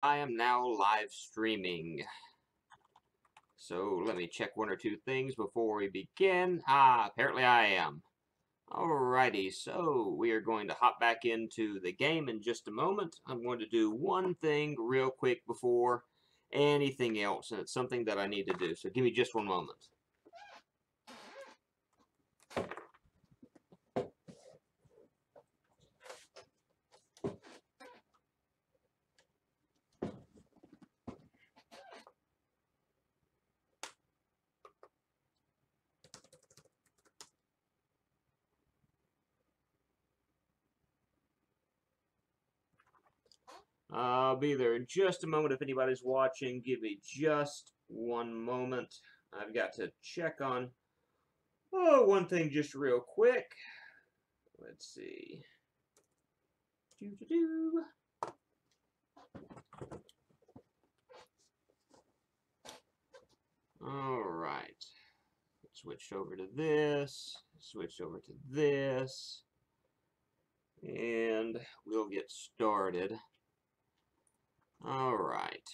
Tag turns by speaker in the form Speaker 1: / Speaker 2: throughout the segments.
Speaker 1: I am now live streaming. So let me check one or two things before we begin. Apparently I am. Alrighty, so we are going to hop back into the game in just a moment. I'm going to do one thing real quick before anything else, and it's something that I need to do. So give me just one moment. I'll be there in just a moment if anybody's watching. Give me just one moment. I've got to check on one thing just real quick. Let's see. Doo-doo-doo. All right. Switch over to this. Switch over to this. And we'll get started. All right.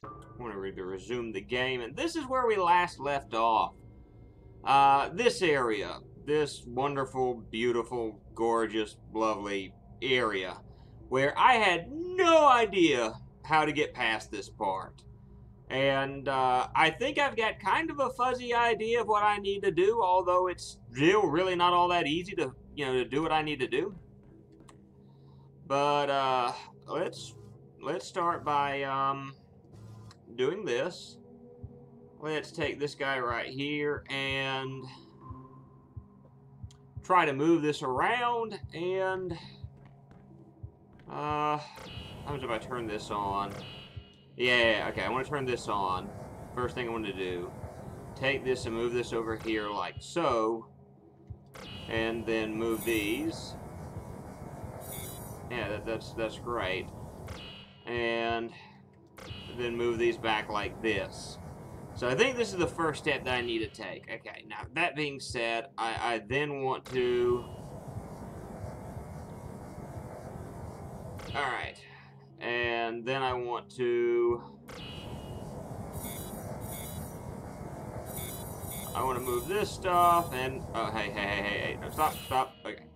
Speaker 1: I want to resume the game, and this is where we last left off. This area, this wonderful, beautiful, gorgeous, lovely area, where I had no idea how to get past this part. And I think I've got kind of a fuzzy idea of what I need to do, although it's still really not all that easy to, to do what I need to do. But let's start by doing this. Let's take this guy right here and try to move this around. And how much if I turn this on? Yeah, okay, I want to turn this on. First thing I want to do, take this and move this over here like so, and then move these. Yeah, that's great. And then move these back like this. So I think this is the first step that I need to take. Okay, now that being said, I then want to... Alright. And then I want to... I want to move this stuff and... Oh, hey. No, stop. Okay.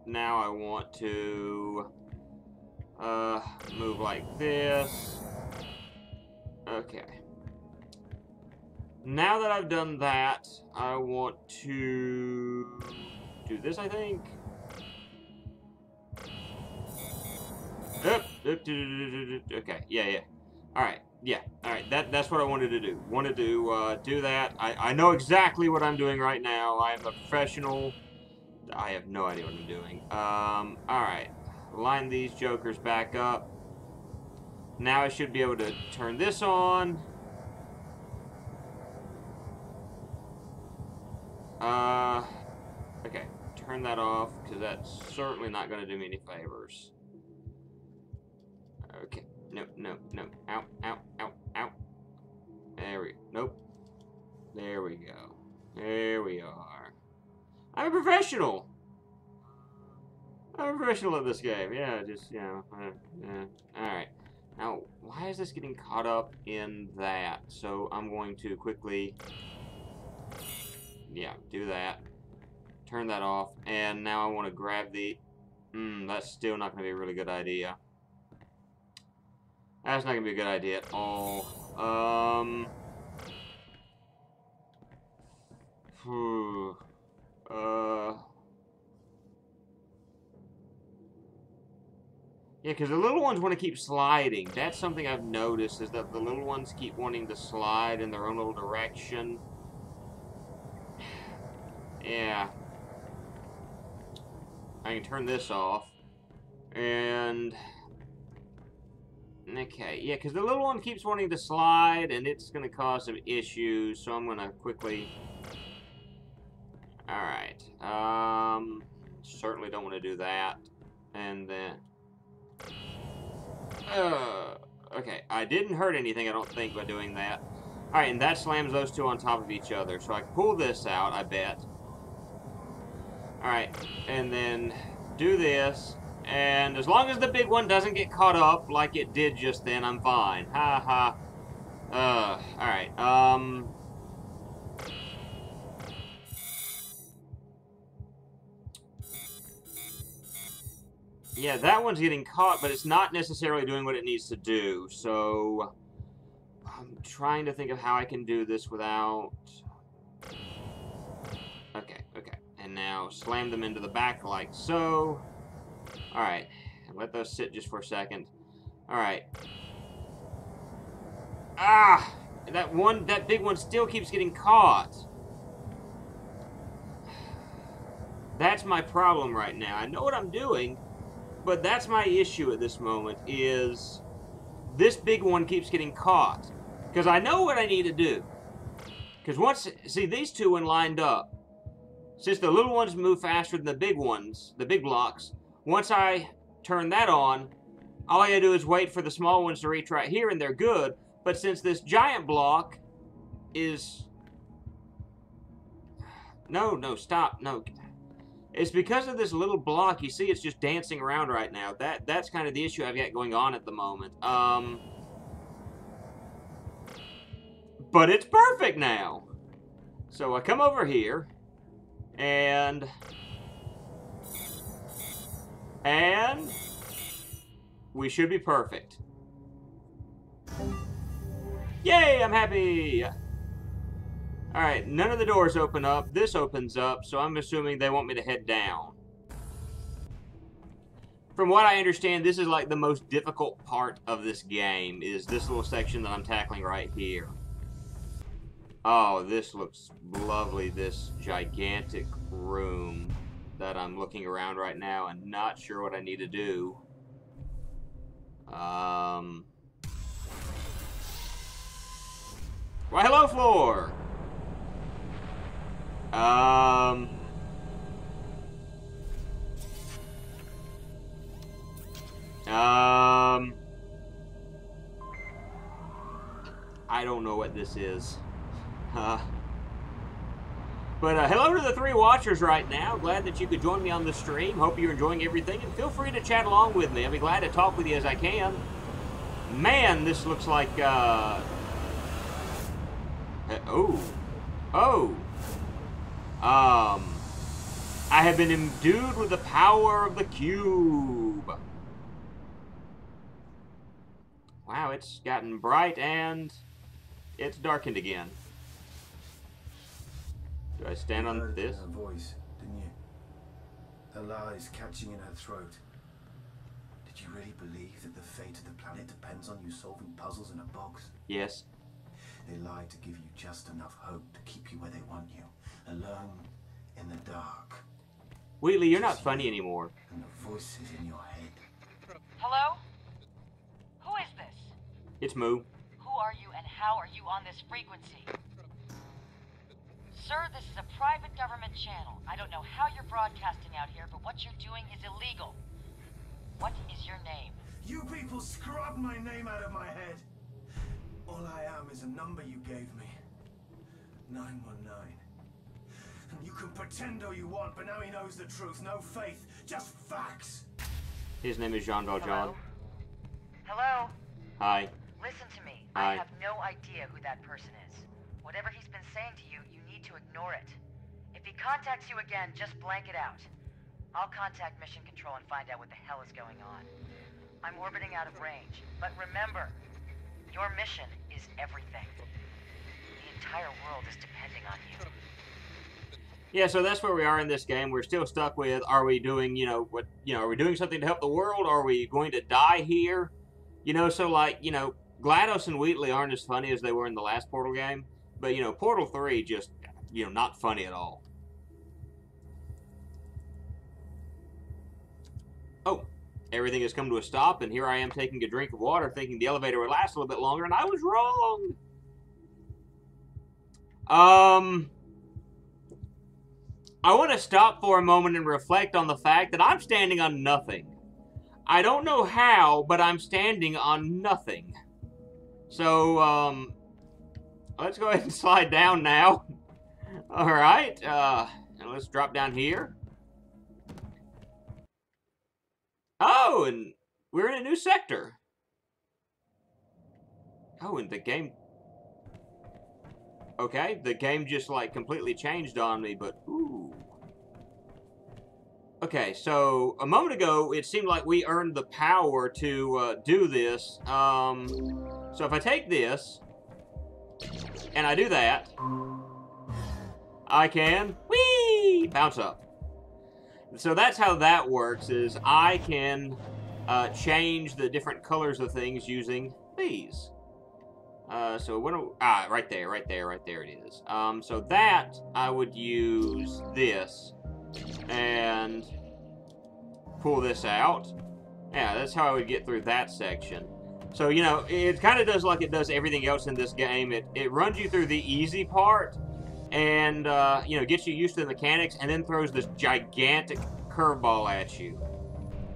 Speaker 1: Now I want to... move like this. Okay. Now that I've done that, I want to do this, I think. Okay, yeah. Alright, yeah. Alright, that's what I wanted to do. Wanted to do that. I know exactly what I'm doing right now. I am a professional. I have no idea what I'm doing. Alright. Line these jokers back up. Now I should be able to turn this on. Okay. Turn that off, because that's certainly not going to do me any favors. Okay. No. Ow. There we go. Nope. There we go. There we are. I'm a professional. I'm a professional at this game. Yeah, just, Alright. Now, why is this getting caught up in that? So I'm going to quickly... Yeah, do that. Turn that off. And now I want to grab the... that's still not going to be a really good idea. That's not going to be a good idea at all. Yeah, because the little ones want to keep sliding. That's something I've noticed, is that the little ones keep wanting to slide in their own little direction. Yeah. I can turn this off. And... Okay, yeah, because the little one keeps wanting to slide, and it's going to cause some issues, so I'm going to quickly... Alright. Certainly don't want to do that. And then... Okay, I didn't hurt anything, I don't think, by doing that. Alright, and that slams those two on top of each other. So I can pull this out, I bet. Alright, and then do this, And as long as the big one doesn't get caught up like it did just then, I'm fine. Ha ha. Alright, yeah, that one's getting caught, but it's not necessarily doing what it needs to do, so... I'm trying to think of how I can do this without... Okay, okay. And now slam them into the back like so. Alright, let those sit just for a second. Alright. Ah! That big one still keeps getting caught. That's my problem right now. I know what I'm doing, but that's my issue at this moment, is this big one keeps getting caught. Because I know what I need to do. Because once, see, these two when lined up, since the little ones move faster than the big ones, the big blocks, once I turn that on, all I gotta do is wait for the small ones to reach right here and they're good. But since this giant block is... No, stop, no. It's because of this little block. You see it's just dancing around right now. That's kind of the issue I've got going on at the moment. But it's perfect now. So I come over here, and we should be perfect. Yay, I'm happy! Alright, none of the doors open up. This opens up, so I'm assuming they want me to head down. From what I understand, this is like the most difficult part of this game, is this little section that I'm tackling right here. Oh, this looks lovely, this gigantic room that I'm looking around right now and not sure what I need to do. Why, hello, floor! I don't know what this is. But hello to the 3 watchers right now. Glad that you could join me on the stream. Hope you're enjoying everything, and feel free to chat along with me. I'll be glad to talk with you as I can. Man, this looks like, I have been endued with the power of the Q.U.B.E. Wow, it's gotten bright and it's darkened again. Do I stand on this?
Speaker 2: Her voice, didn't you? The lies catching in her throat. Did you really believe that the fate of the planet depends on you solving puzzles in a box?
Speaker 1: Yes.
Speaker 2: They lied to give you just enough hope to keep you where they want you, alone in the dark.
Speaker 1: Wheatley, you're not funny anymore.
Speaker 2: And the voices in your head.
Speaker 3: Hello? Who is this?
Speaker 1: It's Moo.
Speaker 3: Who are you and how are you on this frequency? Sir, this is a private government channel. I don't know how you're broadcasting out here, but what you're doing is illegal. What is your name?
Speaker 2: You people scrubbed my name out of my head. All I am is a number you gave me. 919. And you can pretend all you want, but now he knows the truth. No faith, just facts.
Speaker 1: His name is Jean Valjean.
Speaker 3: Hello?
Speaker 1: Hi.
Speaker 3: Listen to me.
Speaker 1: Hi.
Speaker 3: I have no idea who that person is. Whatever he's been saying to you, you need to ignore it. If he contacts you again, just blank it out. I'll contact Mission Control and find out what the hell is going on. I'm orbiting out of range, but remember, your mission is everything. The entire world is depending on you.
Speaker 1: Yeah, so that's where we are in this game. We're still stuck with, are we doing, are we doing something to help the world? Are we going to die here? So like, GLaDOS and Wheatley aren't as funny as they were in the last Portal game. But, Portal 3 just, not funny at all. Oh, everything has come to a stop, and here I am taking a drink of water, thinking the elevator would last a little bit longer, and I was wrong! I want to stop for a moment and reflect on the fact that I'm standing on nothing. I don't know how, but I'm standing on nothing. So, let's go ahead and slide down now. Alright, and let's drop down here. Oh, and we're in a new sector. Oh, and the game... Okay, the game just, like, completely changed on me, but... Ooh. Okay, so a moment ago, it seemed like we earned the power to do this. So if I take this, and I do that, I can, whee, bounce up. So that's how that works, is I can change the different colors of things using these. So what do, right there it is. So that, I would use this, and pull this out. Yeah, that's how I would get through that section. So, you know, it kind of does like it does everything else in this game. It runs you through the easy part, and, you know, gets you used to the mechanics, and then throws this gigantic curveball at you.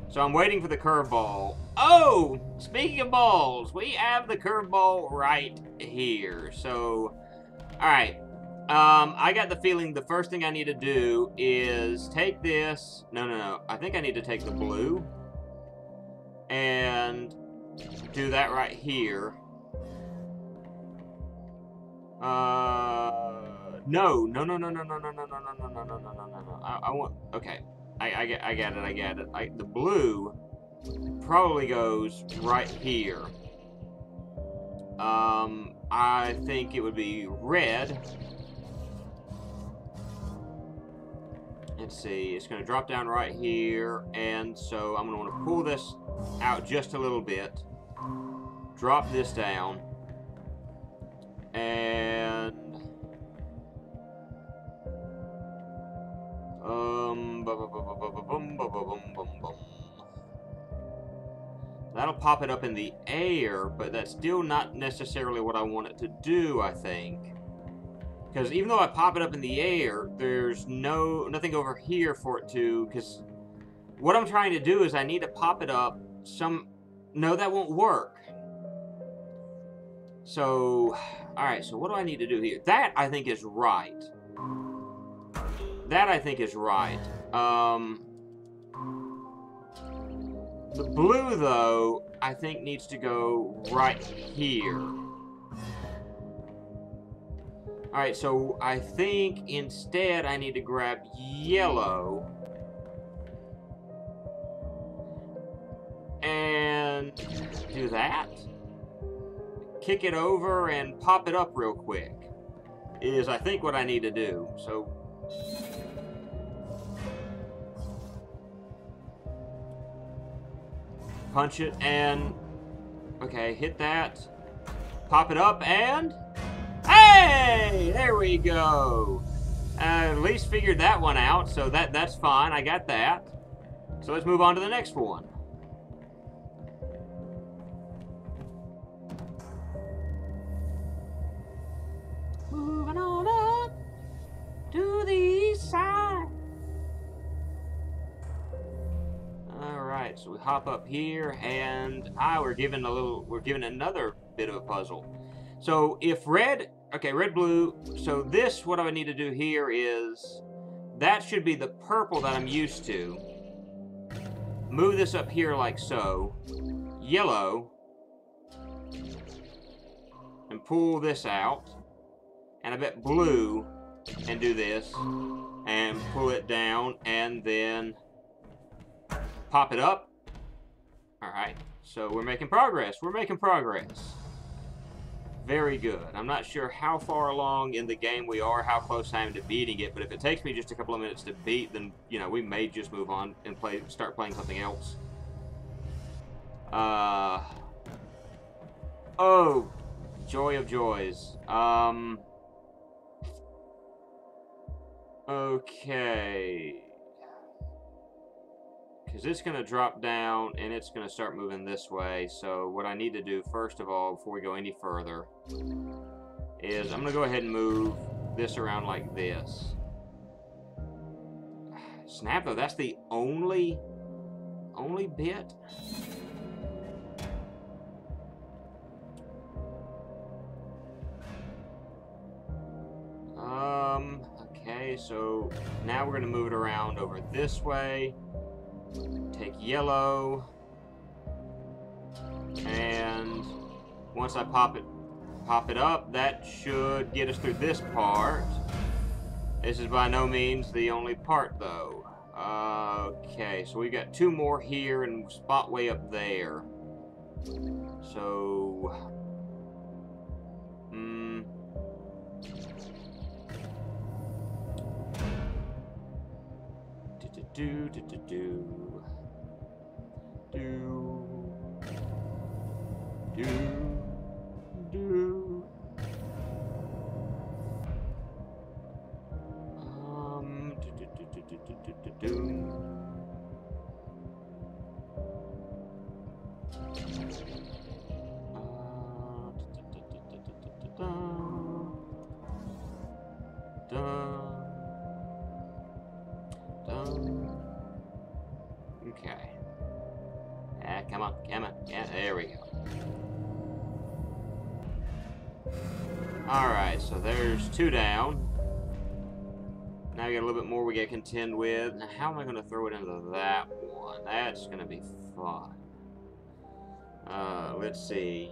Speaker 1: So I'm waiting for the curveball. Oh, speaking of balls, we have the curveball right here. So, all right. I got the feeling the first thing I need to do is take this. No. I think I need to take the blue and do that right here. No. I want. Okay, I get it. The blue probably goes right here. I think it would be red. Let's see, it's going to drop down right here, and so I'm going to want to pull this out just a little bit, drop this down, and that'll pop it up in the air, but that's still not necessarily what I want it to do, I think. Because even though I pop it up in the air, there's nothing over here for it to, because what I'm trying to do is I need to pop it up no, that won't work. So, alright, so what do I need to do here? That, I think, is right. That, I think, is right. The blue, though, I think needs to go right here. Alright, so I think instead I need to grab yellow and do that. Kick it over and pop it up real quick is, I think, what I need to do. So, punch it and, okay, hit that, pop it up, and hey, there we go. At least figured that one out, so that's fine. I got that. So let's move on to the next one. Moving on up to the east side. Alright, so we hop up here, and we're given another bit of a puzzle. So if red, blue, so this, what I would need to do here is, that should be the purple that I'm used to. Move this up here like so. Yellow. And pull this out. And I bet blue, and do this. And pull it down, and then pop it up. Alright, so we're making progress. Very good. I'm not sure how far along in the game we are, how close I am to beating it, but if it takes me just a couple of minutes to beat, then, you know, we may just move on and start playing something else. Oh, joy of joys. Okay. Because it's going to drop down, and it's going to start moving this way. So what I need to do, first of all, before we go any further, is I'm going to go ahead and move this around like this. Snap, though, that's the only bit? Okay, so now we're going to move it around over this way. take yellow, and once I pop it up, that should get us through this part. This is by no means the only part, though. Okay, so we've got 2 more here and spot way up there. So, okay. Come on, come on. Yeah, there we go. Alright, so there's 2 down. Now we got a little bit more we got to contend with. Now, how am I going to throw it into that one? That's going to be fun. Let's see.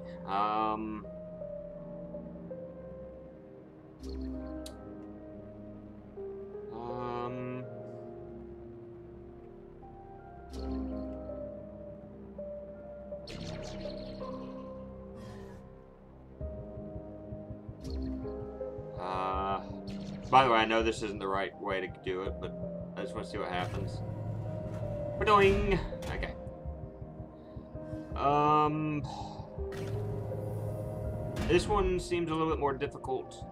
Speaker 1: By the way, I know this isn't the right way to do it, but I just want to see what happens. Ba-doing! Okay. This one seems a little bit more difficult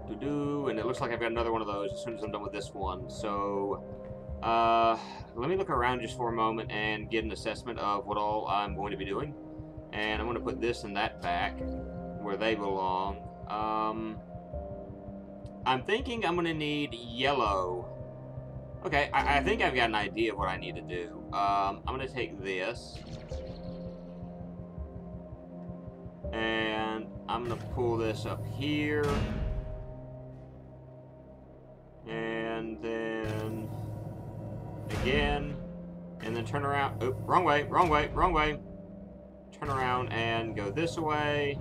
Speaker 1: to do, and it looks like I've got another one of those as soon as I'm done with this one. So, let me look around just for a moment and get an assessment of what all I'm going to be doing. And I'm going to put this and that back where they belong. I'm thinking I'm going to need yellow. Okay, I think I've got an idea of what I need to do. I'm going to take this. And I'm going to pull this up here. And then again. And then turn around. Oh, wrong way, wrong way, wrong way. Turn around and go this way.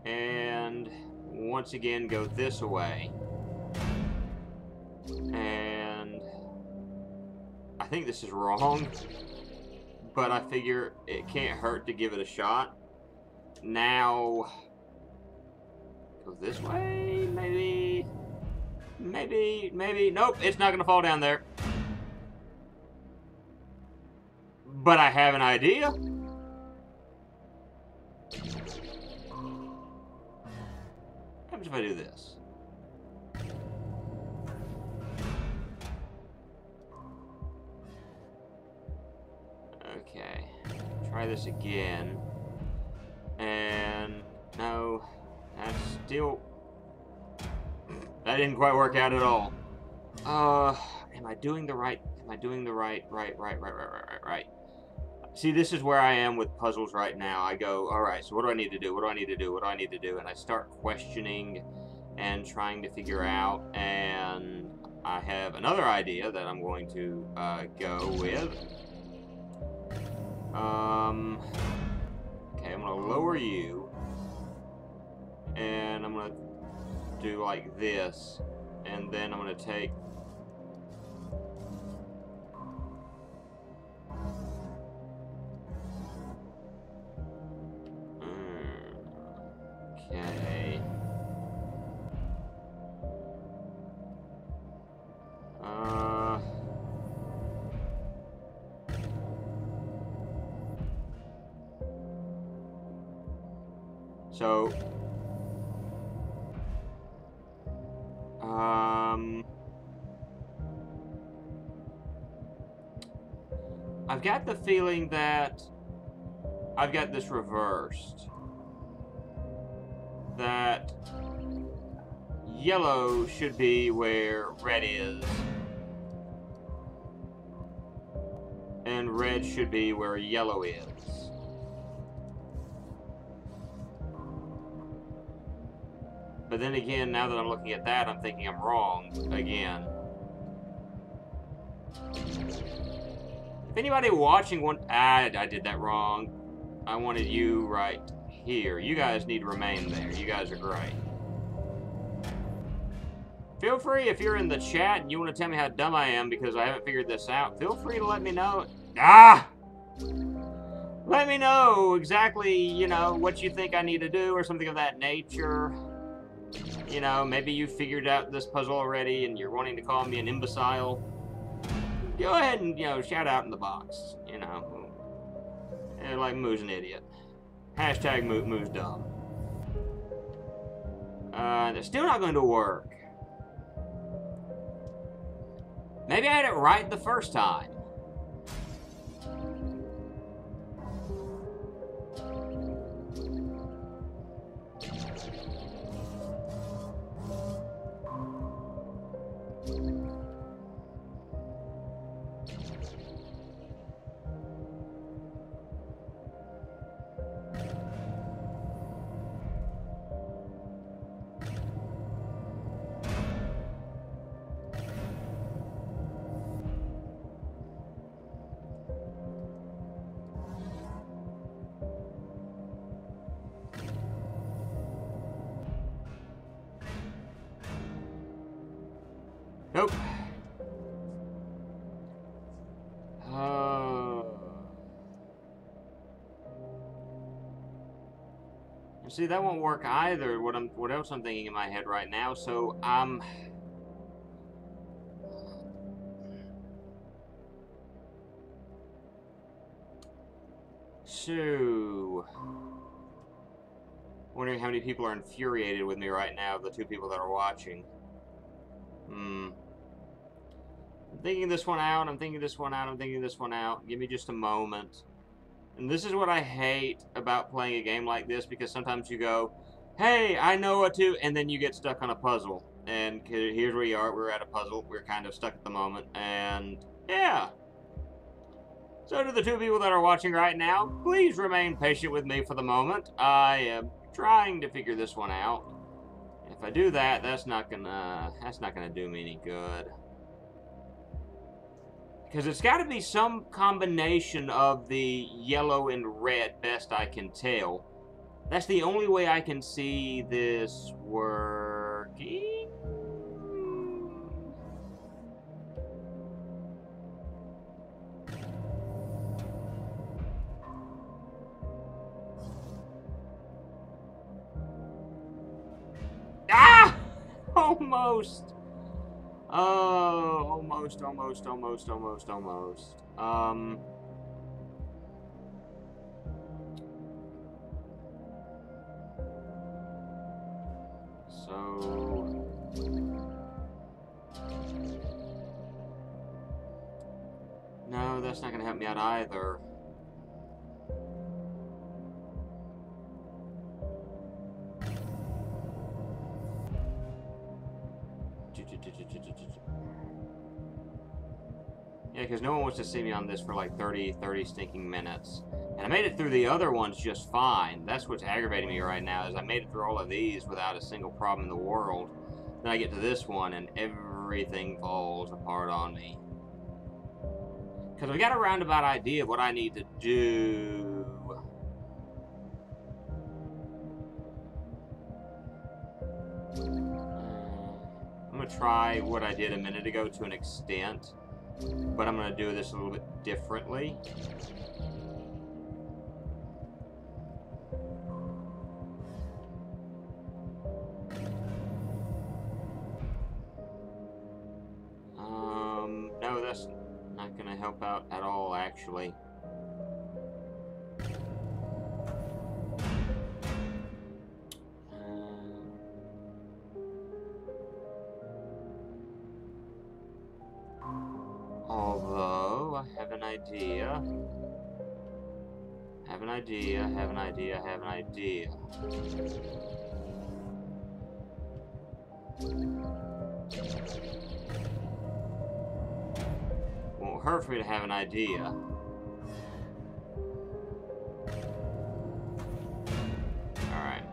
Speaker 1: And once again go this way. And I think this is wrong, but I figure it can't hurt to give it a shot. Now go this way, maybe. Nope, it's not gonna fall down there. But I have an idea. What happens if I do this? Okay, try this again. And no, that's still, that didn't quite work out at all. Am I doing the right? Am I doing the right? Right. See, this is where I am with puzzles right now. I go, all right, so what do I need to do? What do I need to do? What do I need to do? And I start questioning and trying to figure out. And I have another idea that I'm going to go with. Okay, I'm going to lower you. And I'm going to do like this. And then I'm going to take... Okay. So, I've got the feeling that I've got this reversed. That yellow should be where red is. And red should be where yellow is. But then again, now that I'm looking at that, I'm thinking I'm wrong again. If anybody watching I did that wrong. I wanted you right here. You guys need to remain there. You guys are great. Feel free, if you're in the chat and you want to tell me how dumb I am because I haven't figured this out, feel free to let me know. Let me know exactly, you know, what you think I need to do or something of that nature. You know, maybe you figured out this puzzle already and you're wanting to call me an imbecile. Go ahead and, you know, shout out in the box. You know, like Moo's an idiot. Hashtag Moo's dumb. They're still not going to work. Maybe I had it right the first time. Nope. See, that won't work either. What else I'm thinking in my head right now. So wondering how many people are infuriated with me right now. The two people that are watching. I'm thinking this one out. I'm thinking this one out. I'm thinking this one out. Give me just a moment. And this is what I hate about playing a game like this, because sometimes you go, hey, I know what to, and then you get stuck on a puzzle. And here's where you are. We're at a puzzle. We're kind of stuck at the moment. And, yeah. So to the two people that are watching right now, please remain patient with me for the moment. I am trying to figure this one out. If I do that, that's not gonna do me any good. Because it's got to be some combination of the yellow and red, best I can tell. That's the only way I can see this working. Ah! Almost. Oh, almost. So... No, that's not going to help me out either. Yeah, because no one wants to see me on this for like 30 stinking minutes. And I made it through the other ones just fine. That's what's aggravating me right now, is I made it through all of these without a single problem in the world. Then I get to this one and everything falls apart on me. Because I've got a roundabout idea of what I need to do. I'm going to try what I did a minute ago to an extent. But I'm going to do this a little bit differently. No, that's not going to help out at all, actually. Although, I have an idea. Have an idea. Won't hurt for me to have an idea. Alright.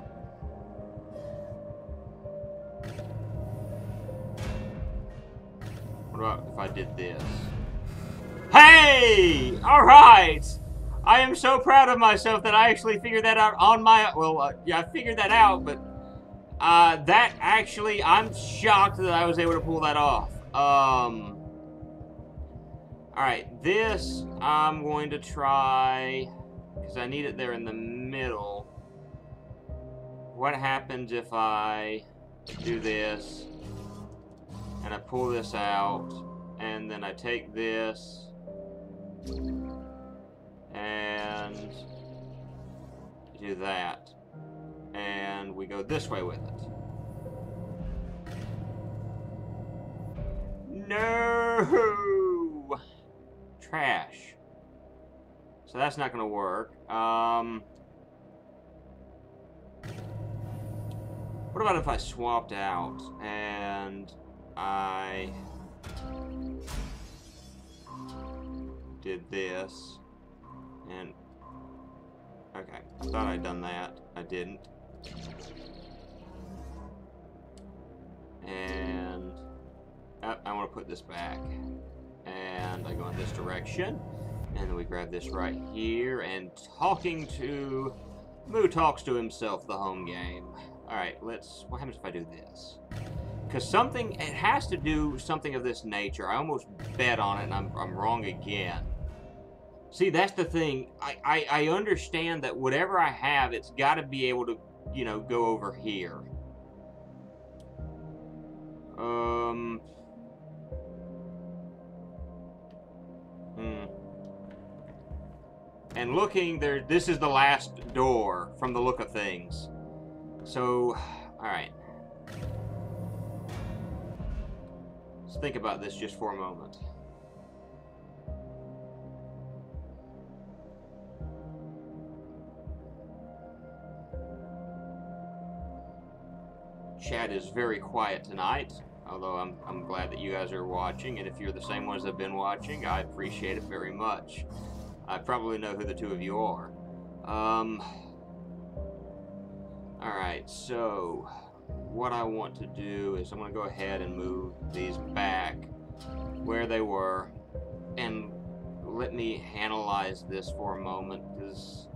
Speaker 1: What about if I did this? Hey! Yay! Alright! I am so proud of myself that I actually figured that out on my... Well, yeah, I figured that out, but... that actually... I'm shocked that I was able to pull that off. Alright, this I'm going to try... Because I need it there in the middle. What happens if I do this, and I pull this out, and then I take this, and do that, and we go this way with it. No! Trash. So that's not going to work. What about if I swapped out and I did this and okay, I thought I'd done that. I didn't. And I want to put this back. And I go in this direction. And then we grab this right here. And talking to... Moo talks to himself the home game. Alright, let's... What happens if I do this? Because something... It has to do something of this nature. I almost bet on it, and I'm wrong again. See, that's the thing. I understand that whatever I have, it's got to be able to, you know, go over here. And looking there, this is the last door from the look of things. So, alright. Let's think about this just for a moment. Chat is very quiet tonight, although I'm glad that you guys are watching, and if you're the same ones that have been watching, I appreciate it very much. I probably know who the two of you are. Alright, so what I want to do is I'm going to go ahead and move these back where they were, and let me analyze this for a moment, because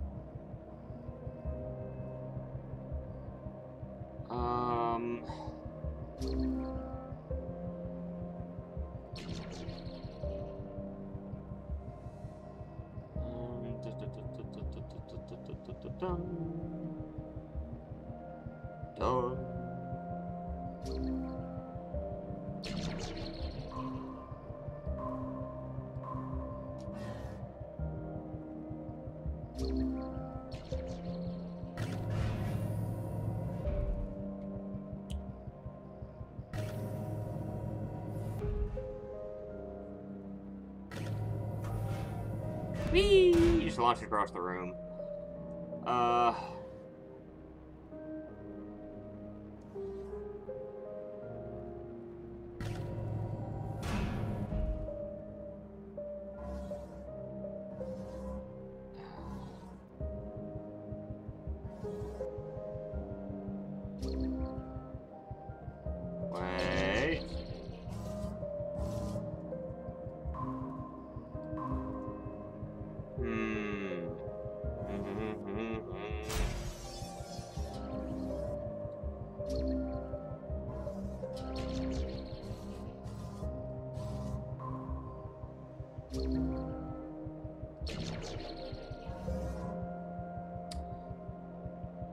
Speaker 1: whee! Just launched across the room. Wait.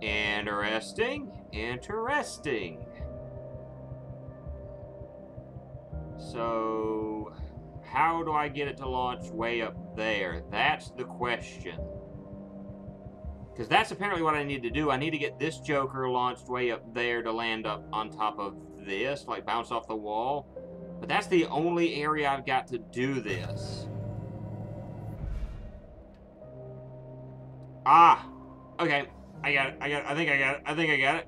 Speaker 1: Interesting. Interesting. So, how do I get it to launch way up there? That's the question. Because that's apparently what I need to do. I need to get this Joker launched way up there to land up on top of this, like bounce off the wall. But that's the only area I've got to do this. Ah! Okay. I got it. I think I got it. I think I got it.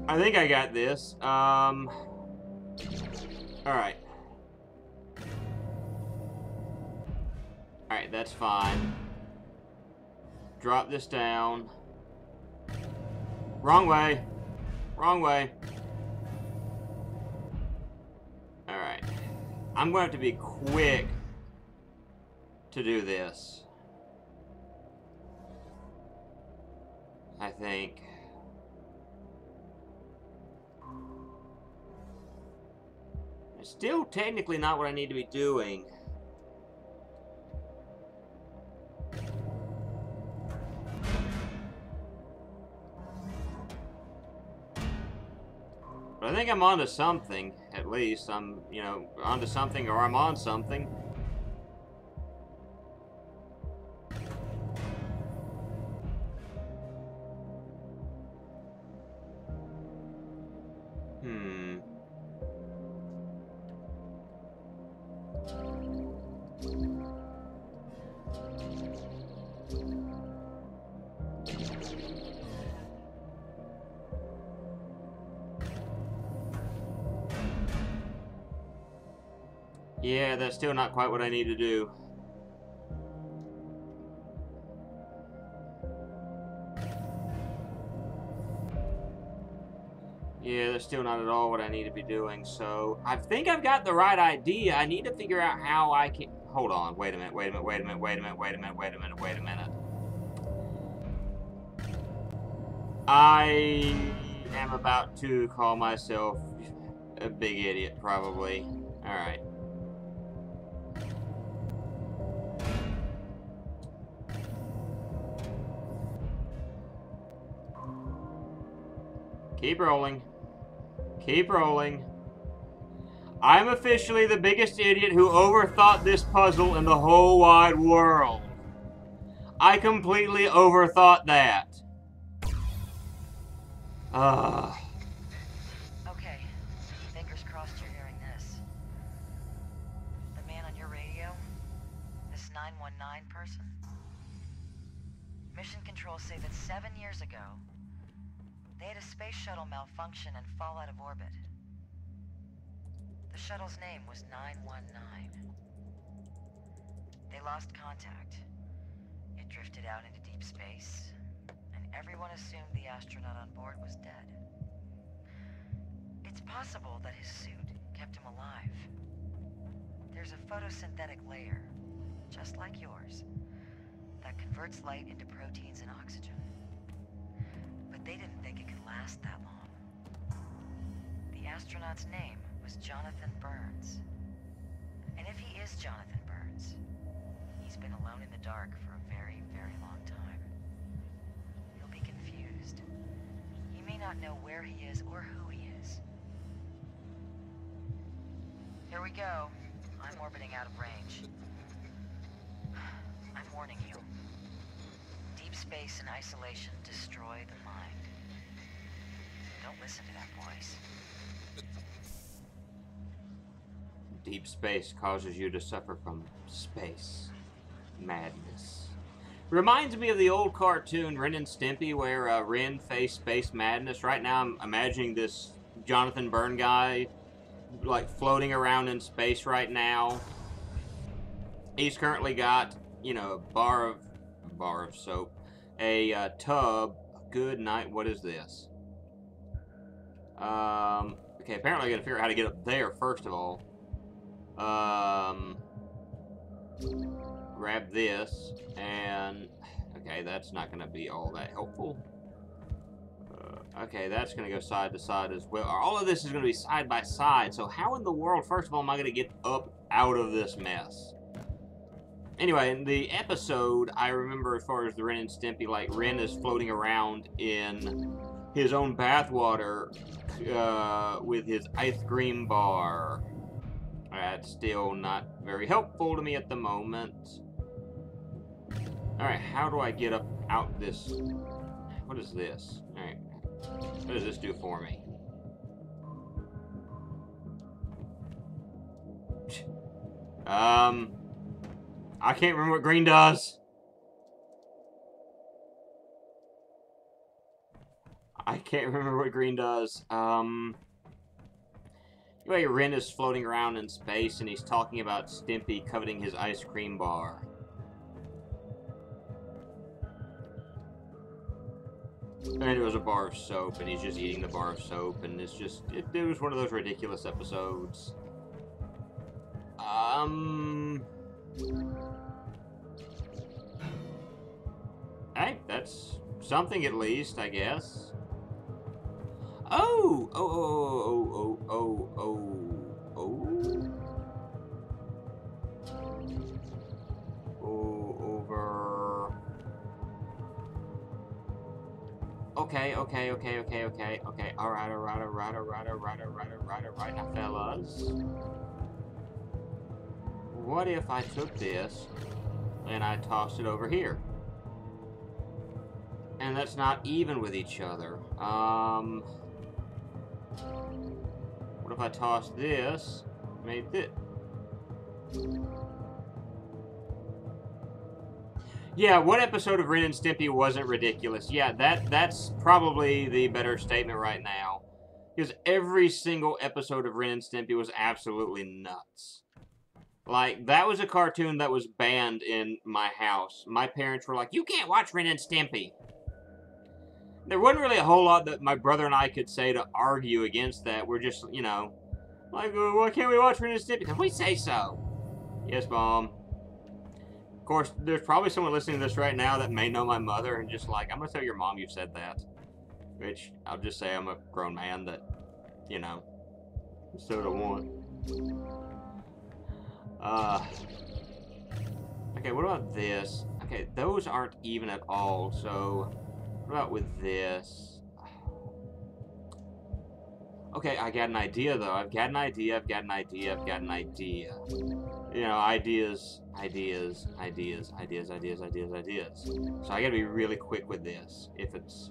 Speaker 1: I think I got this. Alright. Alright, that's fine. Drop this down. Wrong way. Wrong way. Alright. I'm going to have to be quick to do this. I think. It's still technically not what I need to be doing. But I think I'm onto something, at least. I'm, you know, onto something, or I'm on something. Yeah, that's still not quite what I need to do. Yeah, that's still not at all what I need to be doing. So I think I've got the right idea. I need to figure out how I can... Hold on. Wait a minute. Wait a minute. Wait a minute. Wait a minute. Wait a minute. Wait a minute. Wait a minute. I am about to call myself a big idiot, probably. Alright. Keep rolling. Keep rolling. I'm officially the biggest idiot who overthought this puzzle in the whole wide world. I completely overthought that.
Speaker 3: Okay, fingers crossed you're hearing this. The man on your radio, this 919 person. Mission Control say that 7 years ago, they had a space shuttle malfunction and fall out of orbit. The shuttle's name was 919. They lost contact. It drifted out into deep space, and everyone assumed the astronaut on board was dead. It's possible that his suit kept him alive. There's a photosynthetic layer, just like yours, that converts light into proteins and oxygen. But they didn't think it could last that long. The astronaut's name was Jonathan Burns. And if he is Jonathan Burns, he's been alone in the dark for a very, very long time. He'll be confused. He may not know where he is or who he is. Here we go. I'm orbiting out of range. I'm warning you. Deep space and isolation destroy the mind. Don't listen to that voice.
Speaker 1: Deep space causes you to suffer from space madness. Reminds me of the old cartoon Ren and Stimpy, where Ren faced space madness. Right now I'm imagining this Jonathan Byrne guy like floating around in space right now. He's currently got, you know, a bar of soap, a tub. Good night. What is this? Okay, apparently I gotta figure out how to get up there first of all. Grab this, and okay, that's not gonna be all that helpful. Okay, that's gonna go side to side as well. All of this is gonna be side by side, so how in the world, first of all, am I gonna get up out of this mess? Anyway, in the episode, I remember as far as the Ren and Stimpy, like, Ren is floating around in his own bathwater with his ice cream bar. That's still not very helpful to me at the moment. Alright, how do I get up out this? What is this? Alright, what does this do for me? I can't remember what green does. I can't remember what green does. Anyway, Ren is floating around in space and he's talking about Stimpy coveting his ice cream bar. And it was a bar of soap, and he's just eating the bar of soap, and it's just, it was one of those ridiculous episodes. That's something at least, I guess. Oh! Over. Okay. Alright, now, fellas. What if I took this and I tossed it over here? And that's not even with each other. What if I tossed this, made this? Yeah, what episode of Ren and Stimpy wasn't ridiculous? Yeah, that's probably the better statement right now. Because every single episode of Ren and Stimpy was absolutely nuts. Like, that was a cartoon that was banned in my house. My parents were like, you can't watch Ren and Stimpy. There wasn't really a whole lot that my brother and I could say to argue against that. We're just, you know, like, why can't we watch Ren and Stimpy? Because we say so. Yes, Mom. Of course, there's probably someone listening to this right now that may know my mother and just like, I'm going to tell your mom you said that. Which, I'll just say I'm a grown man that, you know, so do want. Okay, what about this? Okay, those aren't even at all, so what about with this? Okay, I got an idea, though. I've got an idea. You know, ideas. So I gotta be really quick with this, if it's,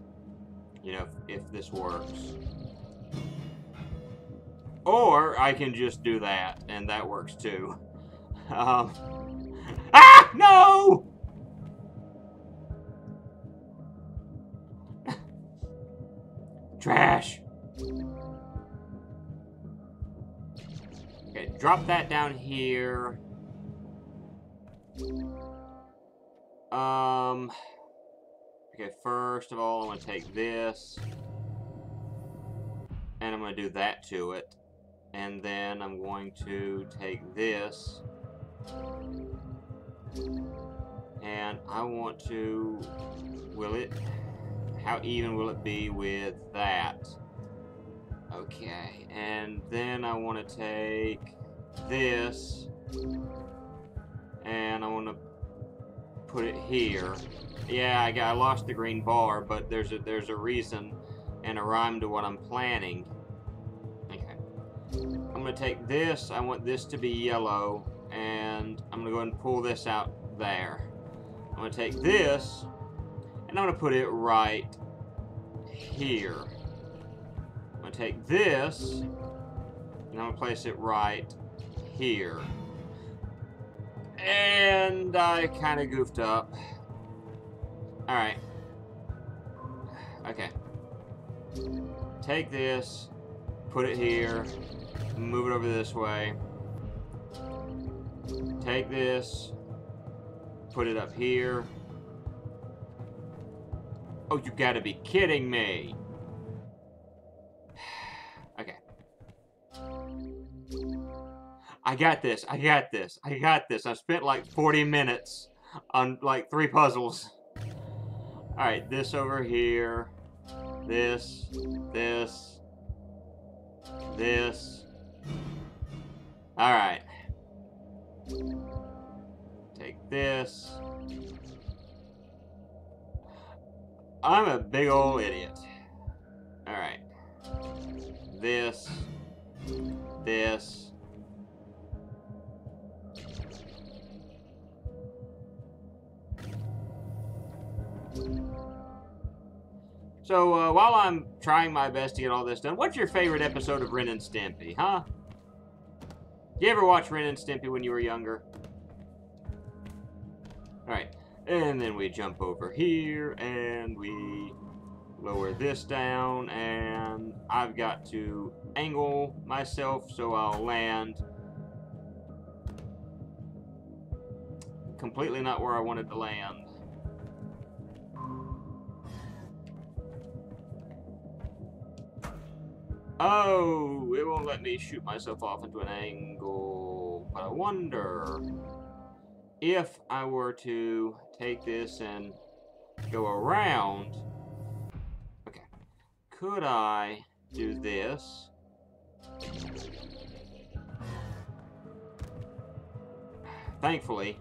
Speaker 1: you know, if this works. Or I can just do that, and that works too. Ah! No! Trash! Okay, drop that down here. Okay, first of all, I'm gonna take this. And I'm gonna do that to it. And then I'm going to take this. And I want to... How even will it be with that? Okay, and then I want to take this. And I want to put it here. Yeah, I lost the green bar, but there's a reason and a rhyme to what I'm planning. Okay. I'm going to take this. I want this to be yellow. And I'm going to go ahead and pull this out there. I'm going to take this. And I'm going to put it right here. I'm going to take this. And I'm going to place it right here. And I kind of goofed up. Alright. Okay. Take this, put it here, move it over this way. Take this, put it up here. Oh, you gotta be kidding me. Okay. I got this. I spent like 40 minutes on like 3 puzzles. Alright, this over here. This. Alright. Take this. I'm a big old idiot. Alright. This. So, while I'm trying my best to get all this done, what's your favorite episode of Ren and Stimpy, huh? Did you ever watch Ren and Stimpy when you were younger? Alright, and then we jump over here, and we lower this down, and I've got to angle myself so I'll land completely not where I wanted to land. Oh, it won't let me shoot myself off into an angle. But I wonder if I were to take this and go around. Okay. Could I do this? Thankfully.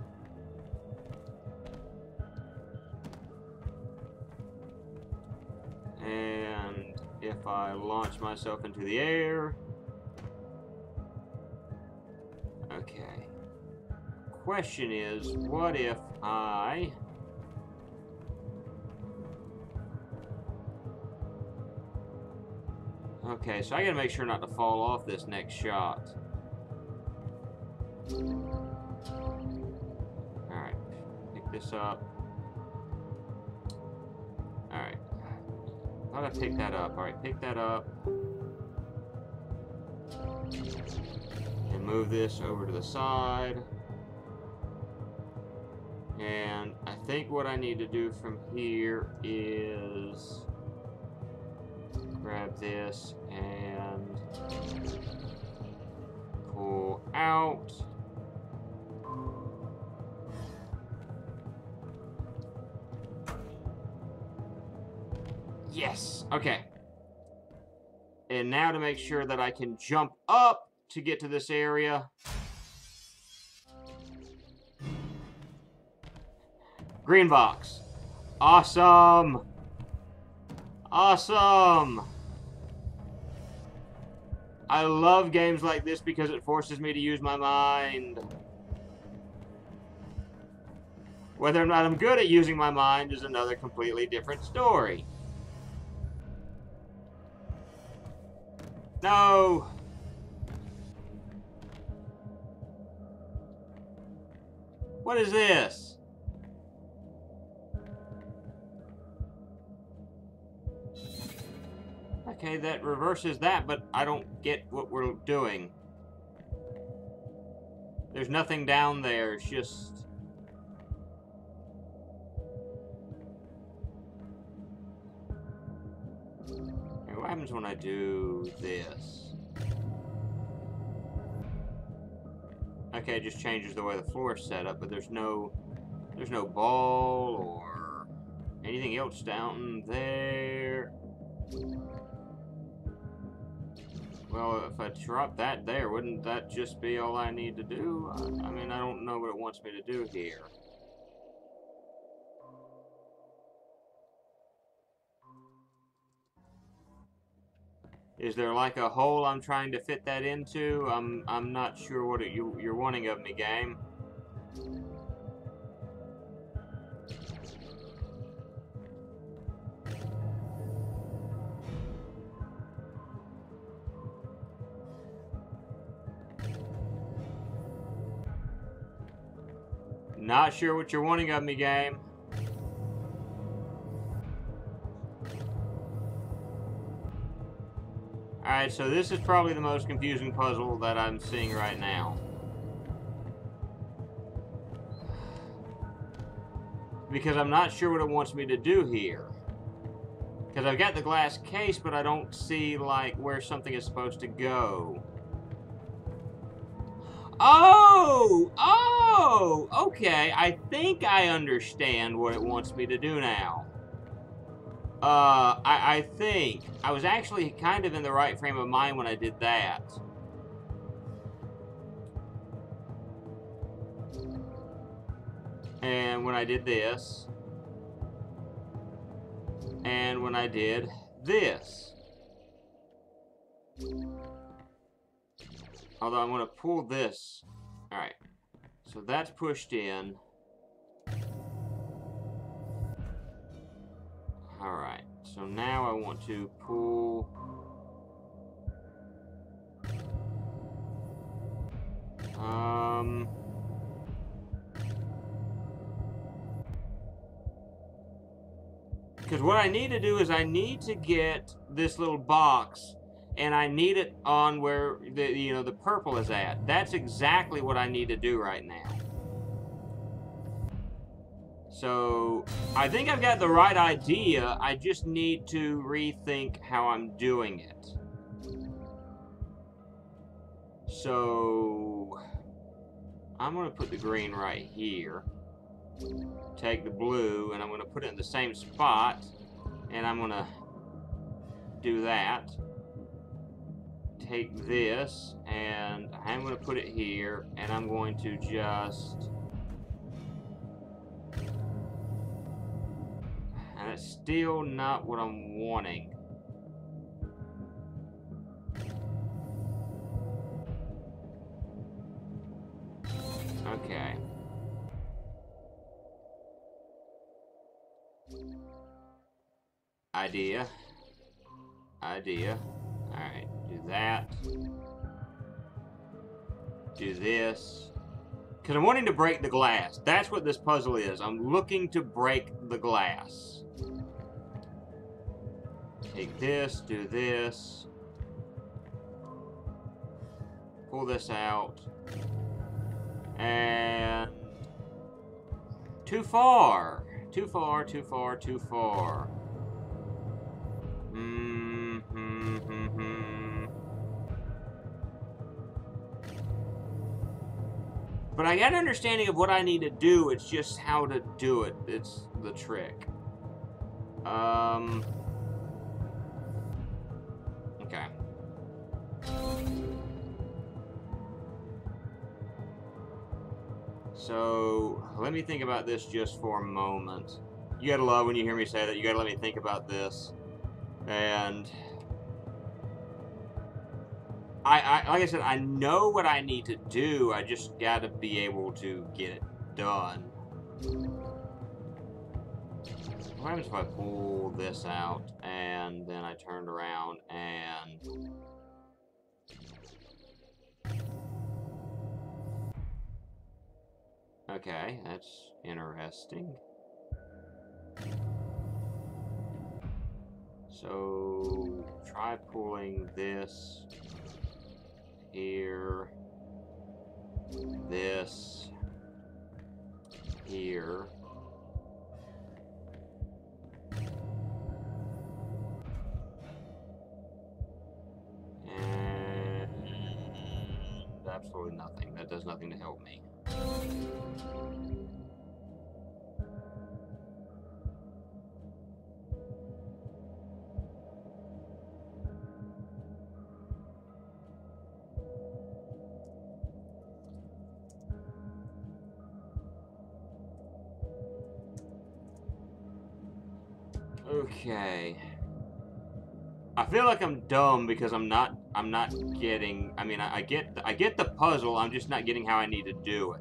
Speaker 1: And if I launch myself into the air. Okay. Question is, what if I... Okay, so I gotta make sure not to fall off this next shot. Alright, pick this up. Alright. Thought I picked that up. Alright, pick that up. And move this over to the side. And I think what I need to do from here is grab this and pull out. Yes, okay. And now to make sure that I can jump up to get to this area. Green box. Awesome. Awesome. I love games like this because it forces me to use my mind. Whether or not I'm good at using my mind is another completely different story. No. What is this? Okay, that reverses that, but I don't get what we're doing. There's nothing down there, it's just... Okay, what happens when I do this? Okay, it just changes the way the floor is set up, but there's no ball or anything else down there. Well, if I drop that there, wouldn't that just be all I need to do? I mean, I don't know what it wants me to do here. Is there like a hole I'm trying to fit that into? I'm not sure what you're wanting of me, game. Not sure what you're wanting of me, game. Alright, so this is probably the most confusing puzzle that I'm seeing right now. Because I'm not sure what it wants me to do here. Because I've got the glass case, but I don't see, like, where something is supposed to go. Oh! Oh! Okay, I think I understand what it wants me to do now. I think. I was actually kind of in the right frame of mind when I did that. And when I did this. And when I did this. Although I'm going to pull this. Alright. So that's pushed in. Alright. So now I want to pull... Because what I need to do is I need to get this little box, and I need it on where the purple is at. That's exactly what I need to do right now. So I think I've got the right idea. I just need to rethink how I'm doing it. So I'm going to put the green right here. take the blue, and I'm going to put it in the same spot, and I'm going to do that. Take this, and I'm going to put it here, and I'm going to just... And it's still not what I'm wanting. Okay. Idea. Alright, do that. Do this. Because I'm wanting to break the glass. That's what this puzzle is. I'm looking to break the glass. Take this, do this. Pull this out. And... Too far. Too far. But I got an understanding of what I need to do. It's just how to do it. It's the trick. Okay. So, let me think about this just for a moment. You gotta love when you hear me say that. You gotta let me think about this. And... like I said, I know what I need to do. I just gotta be able to get it done. What happens if I pull this out and then I turned around and... Okay, that's interesting. So, try pulling this here, this here. And absolutely nothing. That does nothing to help me. Okay. I feel like I'm dumb because I'm not getting, I mean, I get the puzzle, I'm just not getting how I need to do it.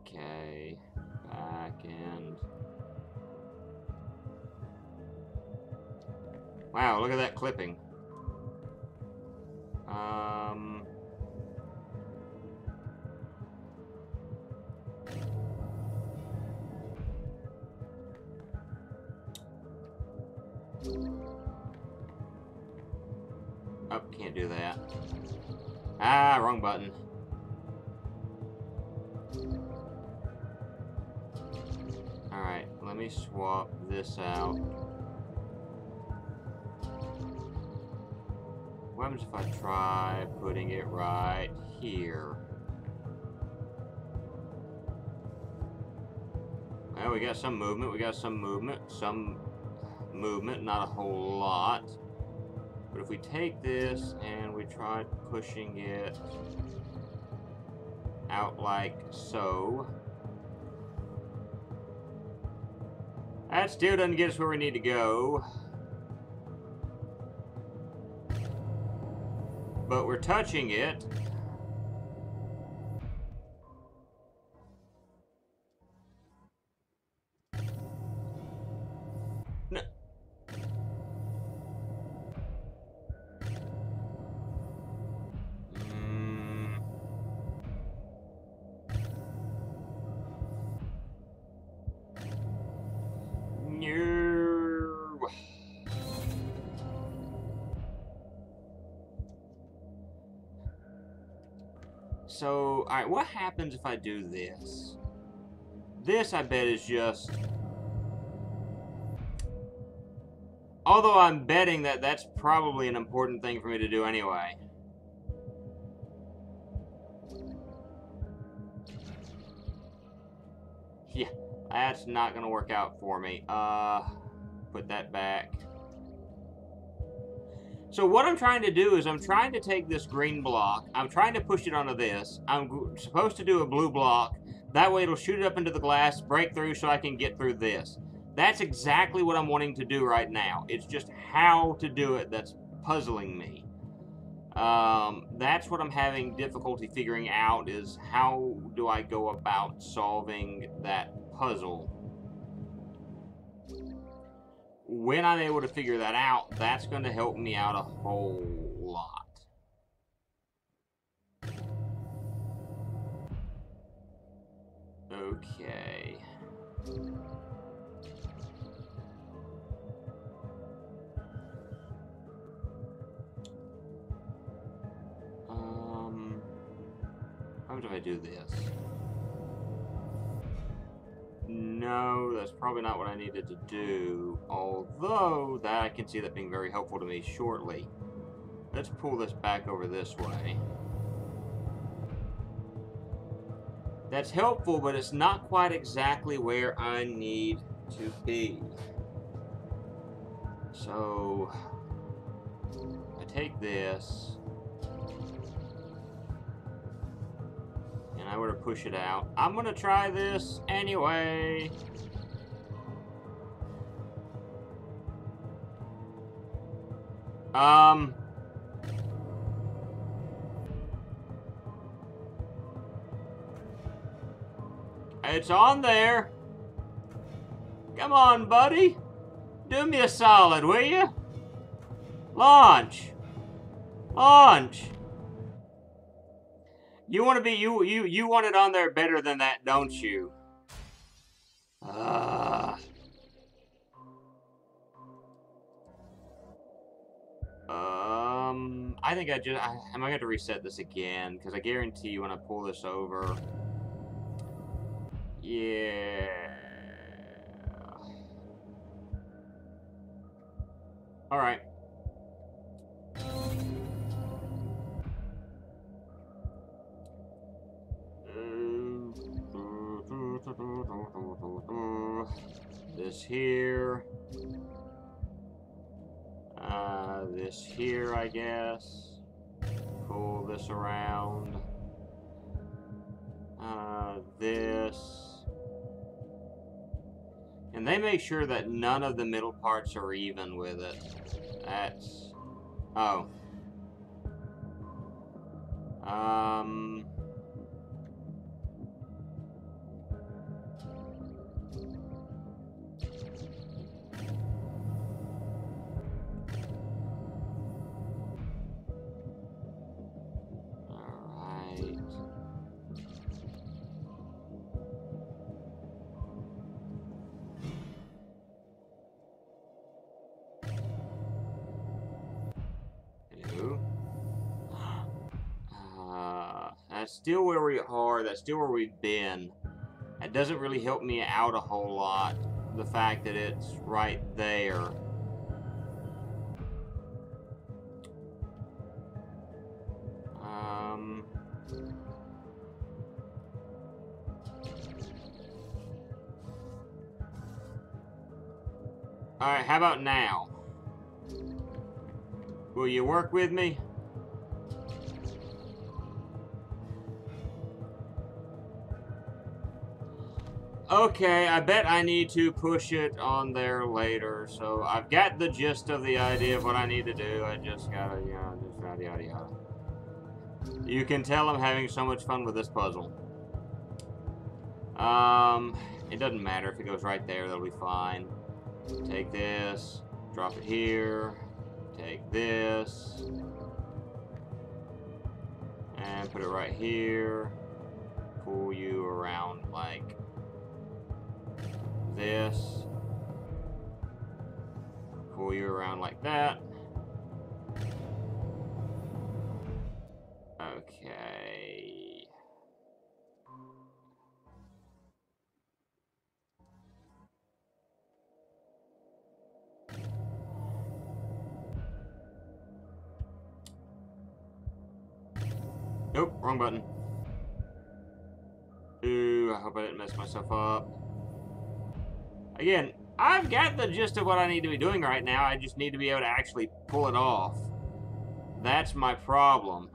Speaker 1: Okay, back and... Wow, look at that clipping. Oh, can't do that. Ah, wrong button. Alright, let me swap this out. What happens if I try putting it right here? Well, we got some movement, some movement, not a whole lot. But if we take this and we try pushing it out like so, that still doesn't get us where we need to go. But we're touching it. No. No. So, alright, what happens if I do this? This, I bet, is just... Although I'm betting that that's probably an important thing for me to do anyway. Yeah, that's not going to work out for me. Put that back. So what I'm trying to do is I'm trying to take this green block. I'm trying to push it onto this. I'm supposed to do a blue block. That way it'll shoot it up into the glass, break through so I can get through this. That's exactly what I'm wanting to do right now. It's just how to do it that's puzzling me. That's what I'm having difficulty figuring out, is how do I go about solving that puzzle. When I'm able to figure that out, that's going to help me out a whole lot. Okay. How do I do this? No, that's probably not what I needed to do. Although, that I can see that being very helpful to me shortly. Let's pull this back over this way. That's helpful, but it's not quite exactly where I need to be. So, I take this, and I were to push it out. I'm going to try this anyway. It's on there. Come on, buddy. Do me a solid, will you? Launch. Launch. You want to be you want it on there better than that, don't you? I think I am I going to reset this again, because I guarantee you when I pull this over. Yeah. All right. This here. This here, I guess. Pull this around. This. And they make sure that none of the middle parts are even with it. That's... Oh. Alright. Hello? That's still where we are. That's still where we've been. It doesn't really help me out a whole lot, the fact that it's right there. Alright, how about now? Will you work with me? Okay, I bet I need to push it on there later. So I've got the gist of the idea of what I need to do. I just gotta, you know, just yada yada yada. You can tell I'm having so much fun with this puzzle. It doesn't matter if it goes right there, that'll be fine. Take this, drop it here, take this, and put it right here. Pull you around like this. Pull you around like that. Okay. Nope, wrong button. Ooh, I hope I didn't mess myself up. Again, I've got the gist of what I need to be doing right now. I just need to be able to actually pull it off. That's my problem.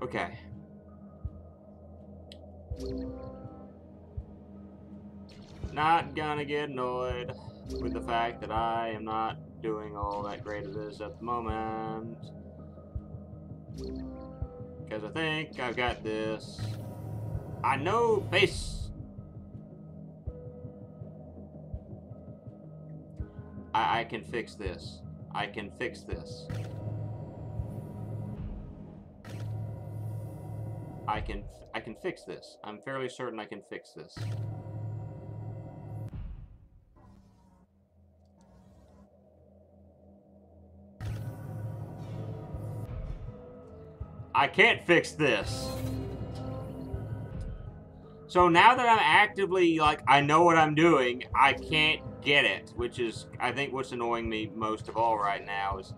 Speaker 1: Okay. Not gonna get annoyed with the fact that I am not doing all that great at this at the moment. Because I think I've got this. I know base. I can fix this. I can fix this. I can fix this. I'm fairly certain I can fix this. I can't fix this. So now that I'm actively, like, I know what I'm doing, I can't get it, which is, I think, what's annoying me most of all right now is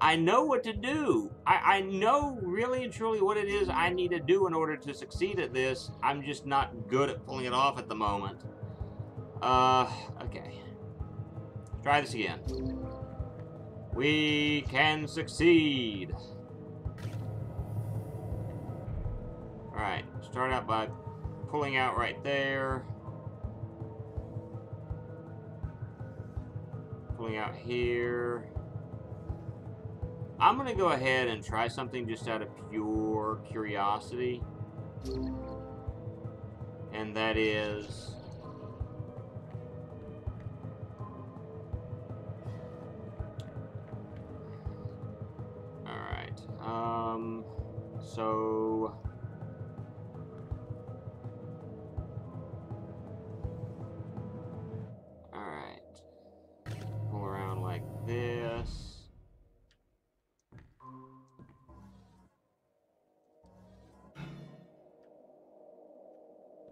Speaker 1: I know what to do. I know really and truly what it is I need to do in order to succeed at this. I'm just not good at pulling it off at the moment. Okay. Try this again. We can succeed. Alright, start out by pulling out right there. Pulling out here. I'm gonna go ahead and try something just out of pure curiosity. And that is... Alright, so... Alright. Pull around like this.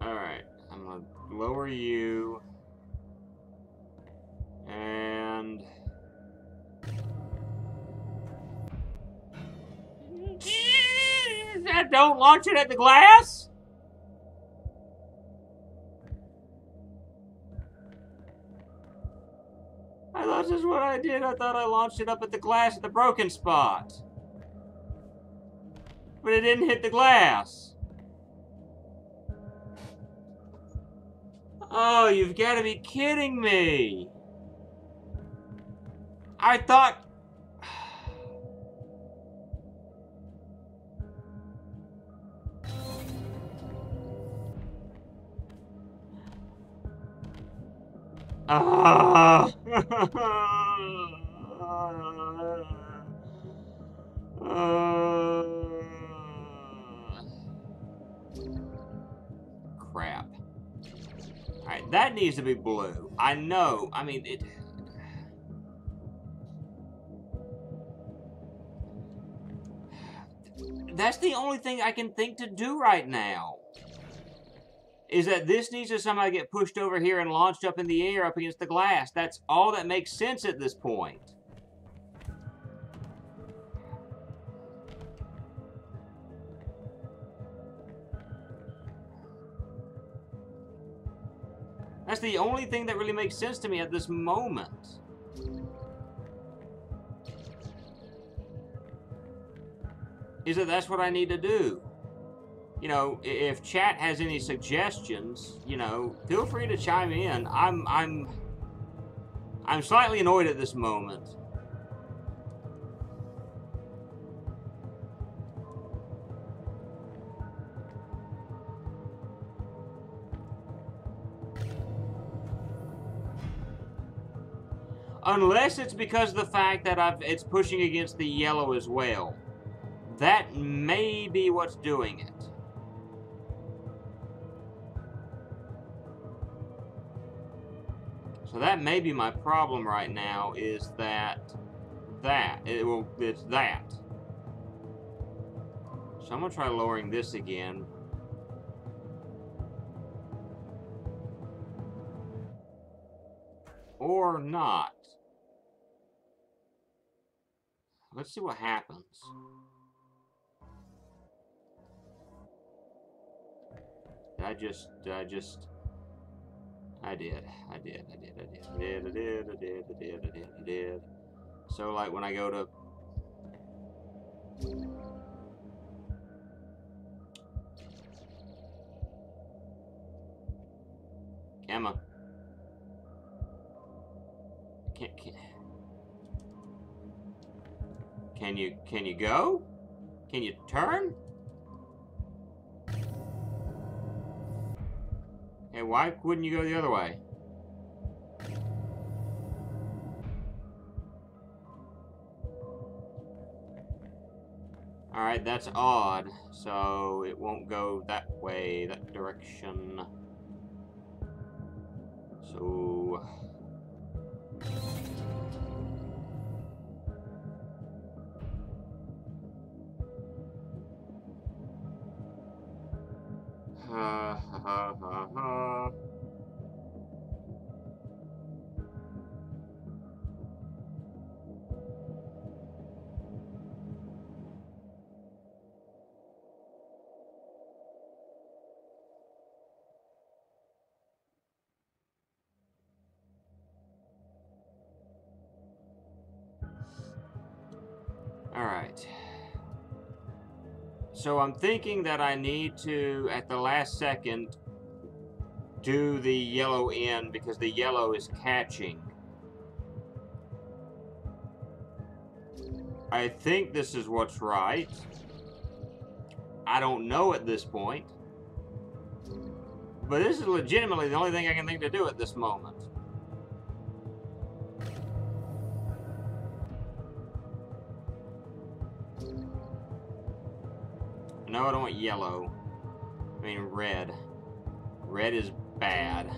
Speaker 1: Alright, I'm gonna lower you. And... Don't launch it at the glass? I thought this is what I did. I thought I launched it up at the glass at the broken spot. But it didn't hit the glass. Oh, you've got to be kidding me. I thought... Crap. Alright, that needs to be blue. I know. I mean, it... That's the only thing I can think to do right now. Is that this needs to somehow get pushed over here and launched up in the air up against the glass. That's all that makes sense at this point. That's the only thing that really makes sense to me at this moment. Is that that's what I need to do. You know, if chat has any suggestions, you know, feel free to chime in. I'm slightly annoyed at this moment. Unless it's because of the fact that it's pushing against the yellow as well. That may be what's doing it. So that may be my problem right now, is that it's that. So I'm gonna try lowering this again. Or not. Let's see what happens. I did. So like when I go to Emma. Can you go? Can you turn? Hey, why wouldn't you go the other way? Alright, that's odd. So it won't go that way, that direction. So... Ha ha ha ha. Alright. So I'm thinking that I need to, at the last second, do the yellow end because the yellow is catching. I think this is what's right. I don't know at this point. But this is legitimately the only thing I can think to do at this moment. No, I don't want yellow. I mean red. Red is bad.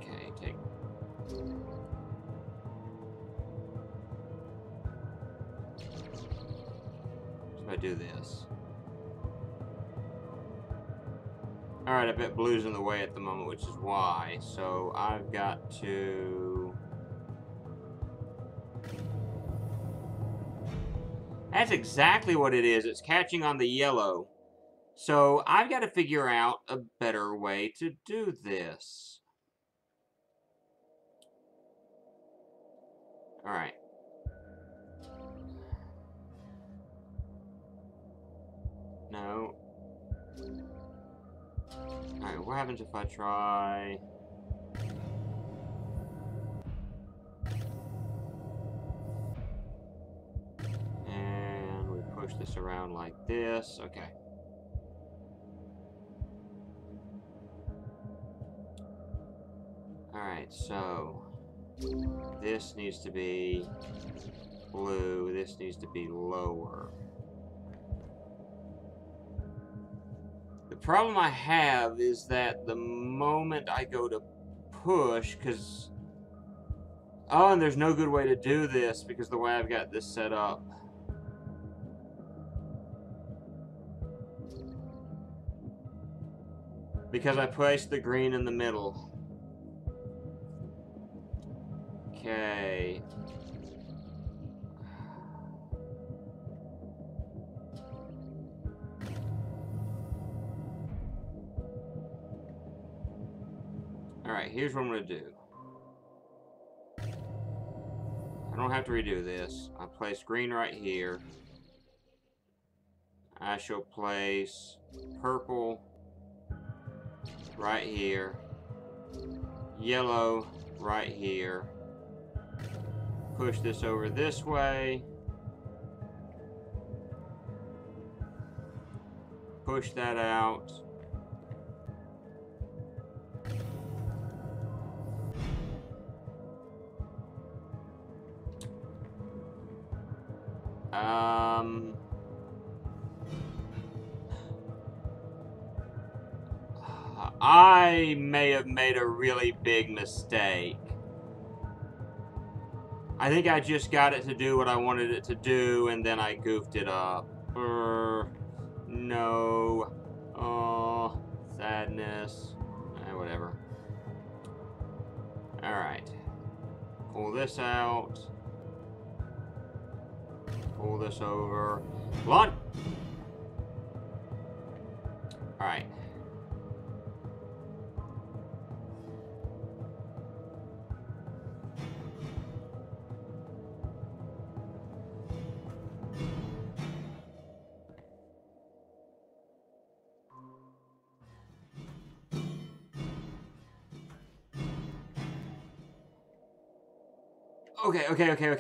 Speaker 1: Okay, take... So I do this. Alright, I bet blue's in the way at the moment, which is why. So I've got to... That's exactly what it is. It's catching on the yellow. So I've got to figure out a better way to do this. Alright. No. Alright, what happens if I try... And we push this around like this. Okay. Alright, so... This needs to be blue. This needs to be lower. The problem I have is that the moment I go to push, because... Oh, and there's no good way to do this because the way I've got this set up. Because I placed the green in the middle. Okay. Alright, here's what I'm going to do. I don't have to redo this. I'll place green right here. I shall place purple right here. Yellow right here. Push this over this way. Push that out. I may have made a really big mistake. I think I just got it to do what I wanted it to do, and then I goofed it up. No. Oh, sadness. Whatever. Alright. Pull this out. Pull this over. Launch! Alright.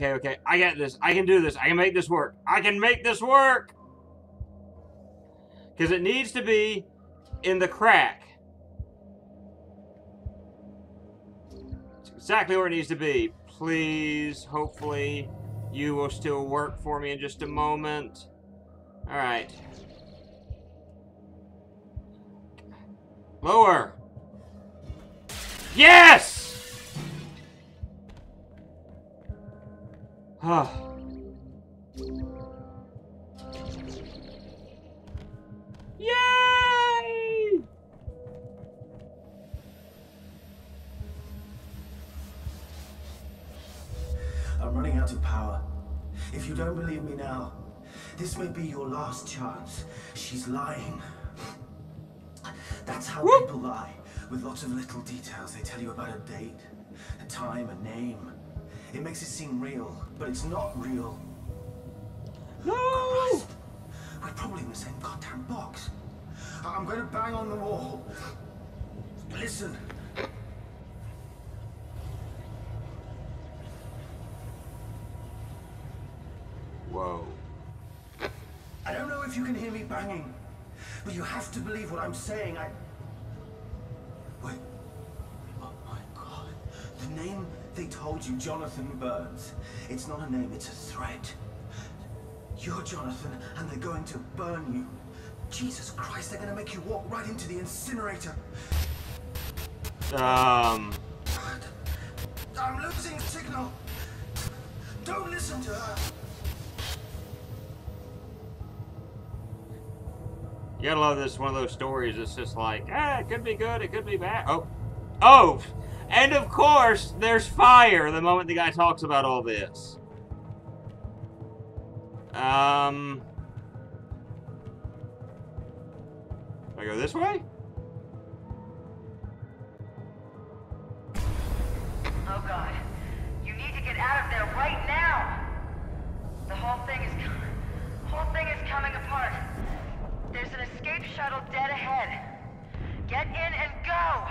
Speaker 1: Okay. I got this. I can do this. I can make this work. I can make this work! Because it needs to be in the crack. It's exactly where it needs to be. Please, hopefully, you will still work for me in just a moment. Alright. Lower! Yes! Yay!
Speaker 2: I'm running out of power. If you don't believe me now, this may be your last chance. She's lying. That's how people lie, with lots of little details. They tell you about a date, a time, a name. It makes it seem real, but it's not real.
Speaker 1: No!
Speaker 2: Christ. We're probably in the same goddamn box. I'm going to bang on the wall. Listen.
Speaker 1: Whoa.
Speaker 2: I don't know if you can hear me banging, but you have to believe what I'm saying. Wait. Oh my God. The name they told you, Jonathan Burns. It's not a name, it's a threat. You're Jonathan, and they're going to burn you. Jesus Christ, they're gonna make you walk right into the incinerator. I'm losing signal. Don't listen to her.
Speaker 1: You gotta love this, one of those stories. It's just like, it could be good, it could be bad. Oh! And of course, there's fire the moment the guy talks about all this. Do I go this way?
Speaker 3: Oh God. You need to get out of there right now! The whole thing is coming apart. There's an escape shuttle dead ahead. Get in and go!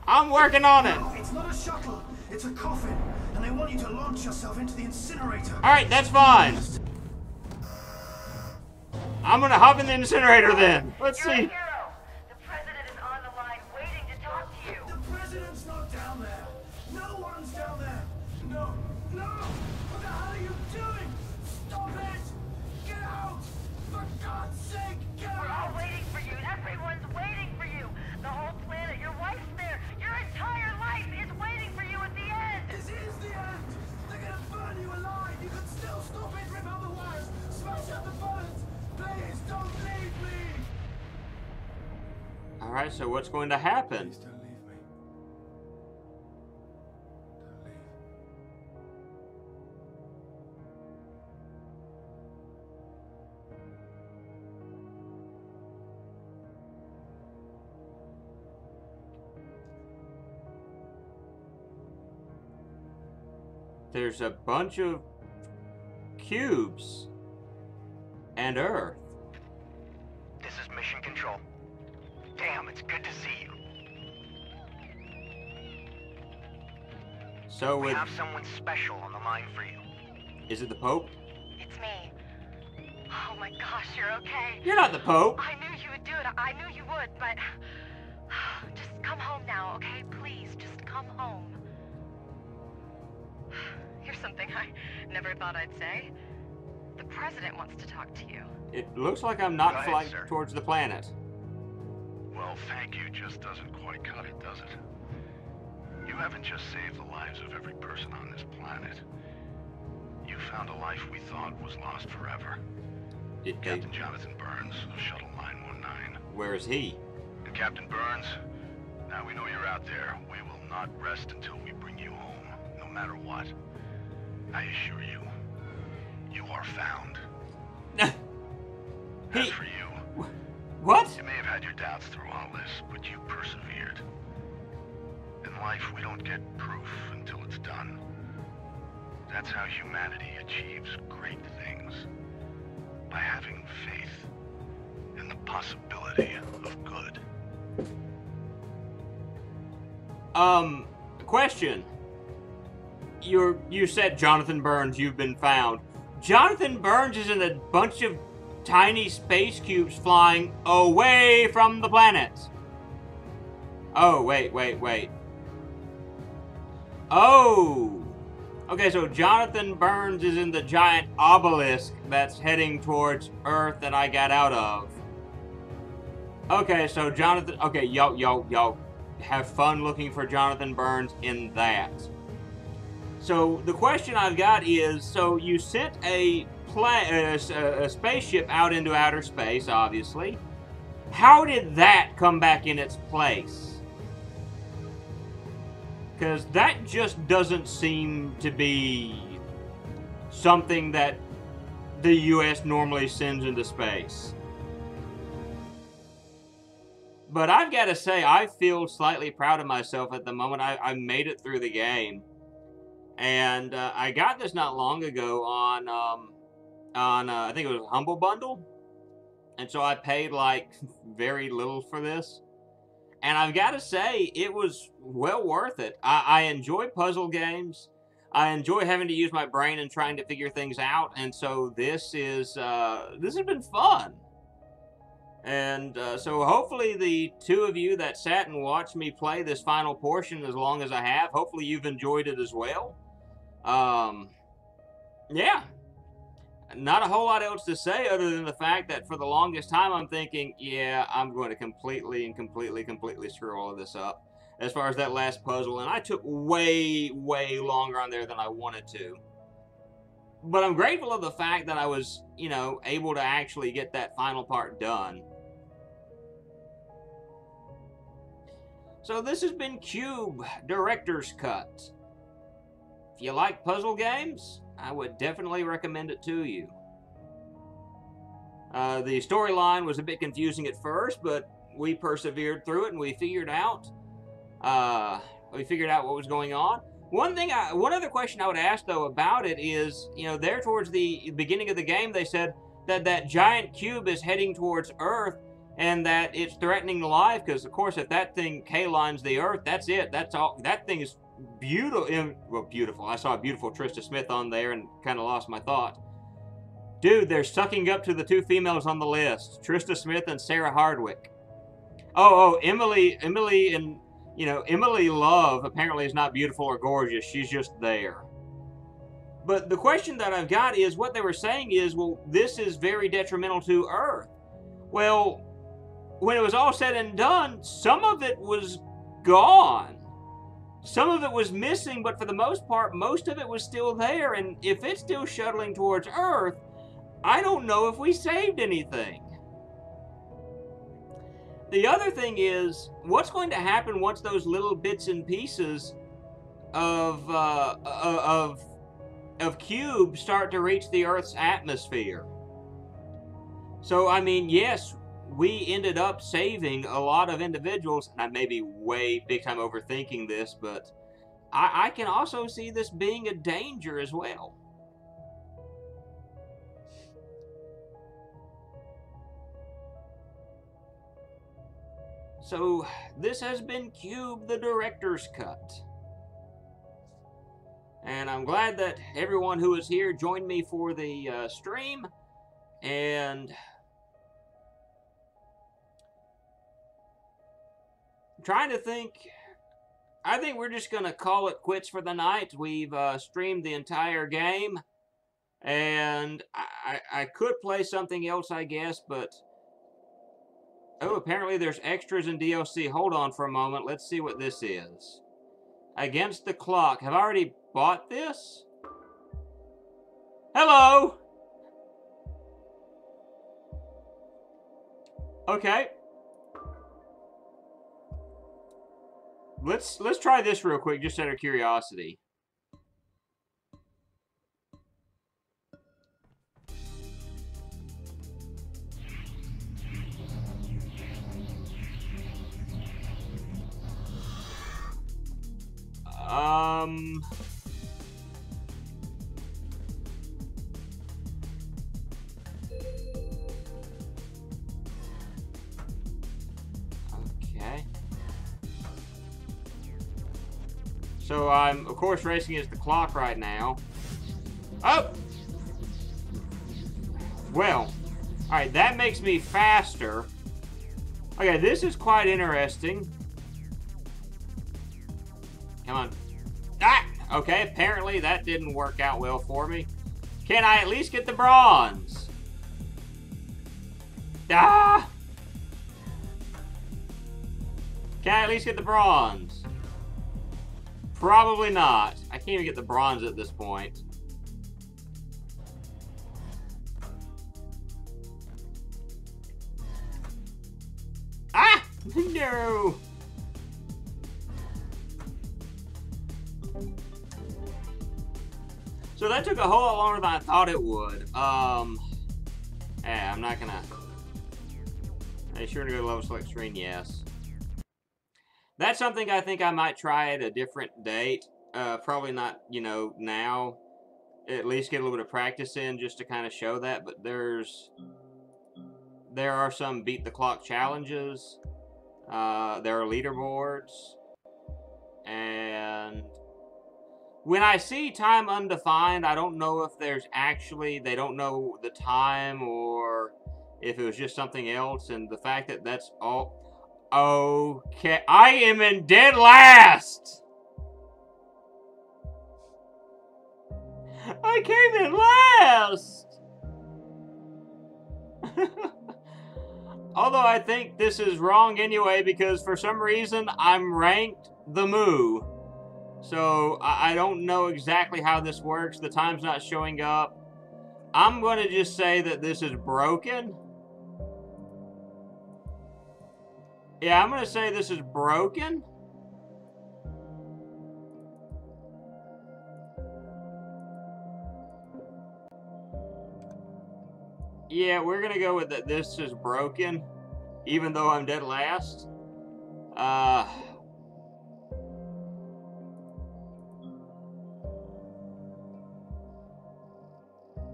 Speaker 1: I'm working on it!
Speaker 2: No, it's not a shuttle. It's a coffin. And they want you to launch yourself into the incinerator.
Speaker 1: Alright, that's fine. I'm gonna hop in the incinerator then. Let's
Speaker 3: You're a
Speaker 1: see.
Speaker 3: hero. The president is on the line waiting to talk to you.
Speaker 2: The president's not down there. No one's down there. No. What the hell are you doing? Stop it. Get out. For God's sake, get
Speaker 3: We're
Speaker 2: out.
Speaker 3: all waiting for you. Everyone's waiting for you. The whole planet, your wife's there. Your entire life is waiting for you at the end.
Speaker 2: This is the end. They're gonna burn you alive. You can still stop it. Rip out the wires. Smash out the bullets. Please don't leave me.
Speaker 1: Alright, so what's going to happen?
Speaker 2: Please don't leave me. Don't leave.
Speaker 1: There's a bunch of cubes and Earth.
Speaker 4: This is Mission Control. Damn, it's good to see you.
Speaker 1: So
Speaker 4: We
Speaker 1: with,
Speaker 4: have someone special on the line for you.
Speaker 1: is it the Pope?
Speaker 3: It's me. Oh my gosh, you're okay.
Speaker 1: You're not the Pope.
Speaker 3: I knew you would do it. I knew you would, but just come home now, okay? Please, just come home. Here's something I never thought I'd say. The president wants to talk to you.
Speaker 1: It looks like I'm not
Speaker 4: Go ahead,
Speaker 1: flying
Speaker 4: sir.
Speaker 1: towards the planet.
Speaker 4: Well,
Speaker 5: Well, thank you just doesn't quite cut it, does it? You haven't just saved the lives of every person on this planet. You found a life we thought was lost forever. Captain Jonathan Burns of Shuttle 919.
Speaker 1: Where is he?
Speaker 5: And Captain Burns, now we know you're out there. We will not rest until we bring you home, no matter what. I assure you, you are found. As for you,
Speaker 1: what?
Speaker 5: You may have had your doubts through all this, but you persevered. In life, we don't get proof until it's done. That's how humanity achieves great things. By having faith in the possibility of good.
Speaker 1: Question. You said Jonathan Burns, you've been found. Jonathan Burns is in a bunch of tiny space cubes flying away from the planets. Oh, wait. Oh! Okay, so Jonathan Burns is in the giant obelisk that's heading towards Earth that I got out of. Okay, so Jonathan... Okay, y'all have fun looking for Jonathan Burns in that. So the question I've got is, so you sent a spaceship out into outer space, obviously. How did that come back in its place? Because that just doesn't seem to be something that the U.S. normally sends into space. But I've got to say, I feel slightly proud of myself at the moment. I made it through the game. And I got this not long ago on I think it was a Humble Bundle. And so I paid like very little for this. And I've got to say, it was well worth it. I enjoy puzzle games. I enjoy having to use my brain and trying to figure things out. And so this has been fun. And so hopefully the two of you that sat and watched me play this final portion as long as I have, hopefully you've enjoyed it as well. Yeah. Not a whole lot else to say other than the fact that for the longest time I'm thinking, yeah, I'm going to completely screw all of this up as far as that last puzzle. And I took way longer on there than I wanted to. But I'm grateful of the fact that I was, you know, able to actually get that final part done. So this has been Q.U.B.E. Director's Cut. If you like puzzle games, I would definitely recommend it to you. The storyline was a bit confusing at first, but we persevered through it and we figured out what was going on. One other question I would ask though about it is, you know, there towards the beginning of the game they said that giant cube is heading towards Earth and that it's threatening life because of course if that thing K-lines the Earth, that's it. That's all. That thing is beautiful. Well, beautiful. I saw a beautiful Trista Smith on there and kind of lost my thought. Dude, they're sucking up to the two females on the list, Trista Smith and Sarah Hardwick. Oh, Emily and, you know, Emily Love apparently is not beautiful or gorgeous. She's just there. But the question that I've got is, what they were saying is, well, this is very detrimental to Earth. Well, when it was all said and done, some of it was gone. Some of it was missing, but for the most part, most of it was still there. And if it's still shuttling towards Earth, I don't know if we saved anything. The other thing is, what's going to happen once those little bits and pieces of Q.U.B.E. start to reach the Earth's atmosphere? So, I mean, yes, we ended up saving a lot of individuals, and I may be way big time overthinking this, but I can also see this being a danger as well. So, this has been Q.U.B.E. the Director's Cut. And I'm glad that everyone who is here joined me for the stream. And I'm trying to think. I think we're just going to call it quits for the night. We've streamed the entire game. And I could play something else, I guess, but Oh, apparently there's extras in DLC. Hold on for a moment. Let's see what this is. Against the Clock. Have I already bought this? Hello! Okay. Let's try this real quick, just out of curiosity. Okay. So I'm, of course, racing against the clock right now. Oh! Well, alright, that makes me faster. Okay, this is quite interesting. Come on. Ah! Okay, apparently that didn't work out well for me. Can I at least get the bronze? Ah! Can I at least get the bronze? Probably not. I can't even get the bronze at this point. Ah! No! So that took a whole lot longer than I thought it would. Yeah, I'm not gonna... Are you sure to go to level select screen? Yes. That's something I think I might try at a different date. Probably not, you know, now. At least get a little bit of practice in just to kind of show that. But there are some beat the clock challenges. There are leaderboards. And when I see time undefined, I don't know if there's actually, they don't know the time or if it was just something else. And the fact that that's all... Okay, I am in dead last! I came in last! Although I think this is wrong anyway, because for some reason I'm ranked the Moo. So I don't know exactly how this works. The time's not showing up. I'm going to just say that this is broken. Yeah, I'm going to say this is broken. Yeah, we're going to go with that this is broken, even though I'm dead last.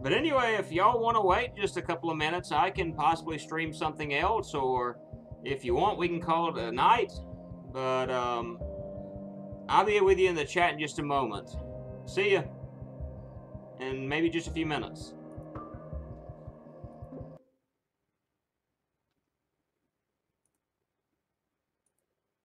Speaker 1: But anyway, if y'all want to wait just a couple of minutes, I can possibly stream something else, or if you want, we can call it a night. But, I'll be with you in the chat in just a moment. See ya. In maybe just a few minutes.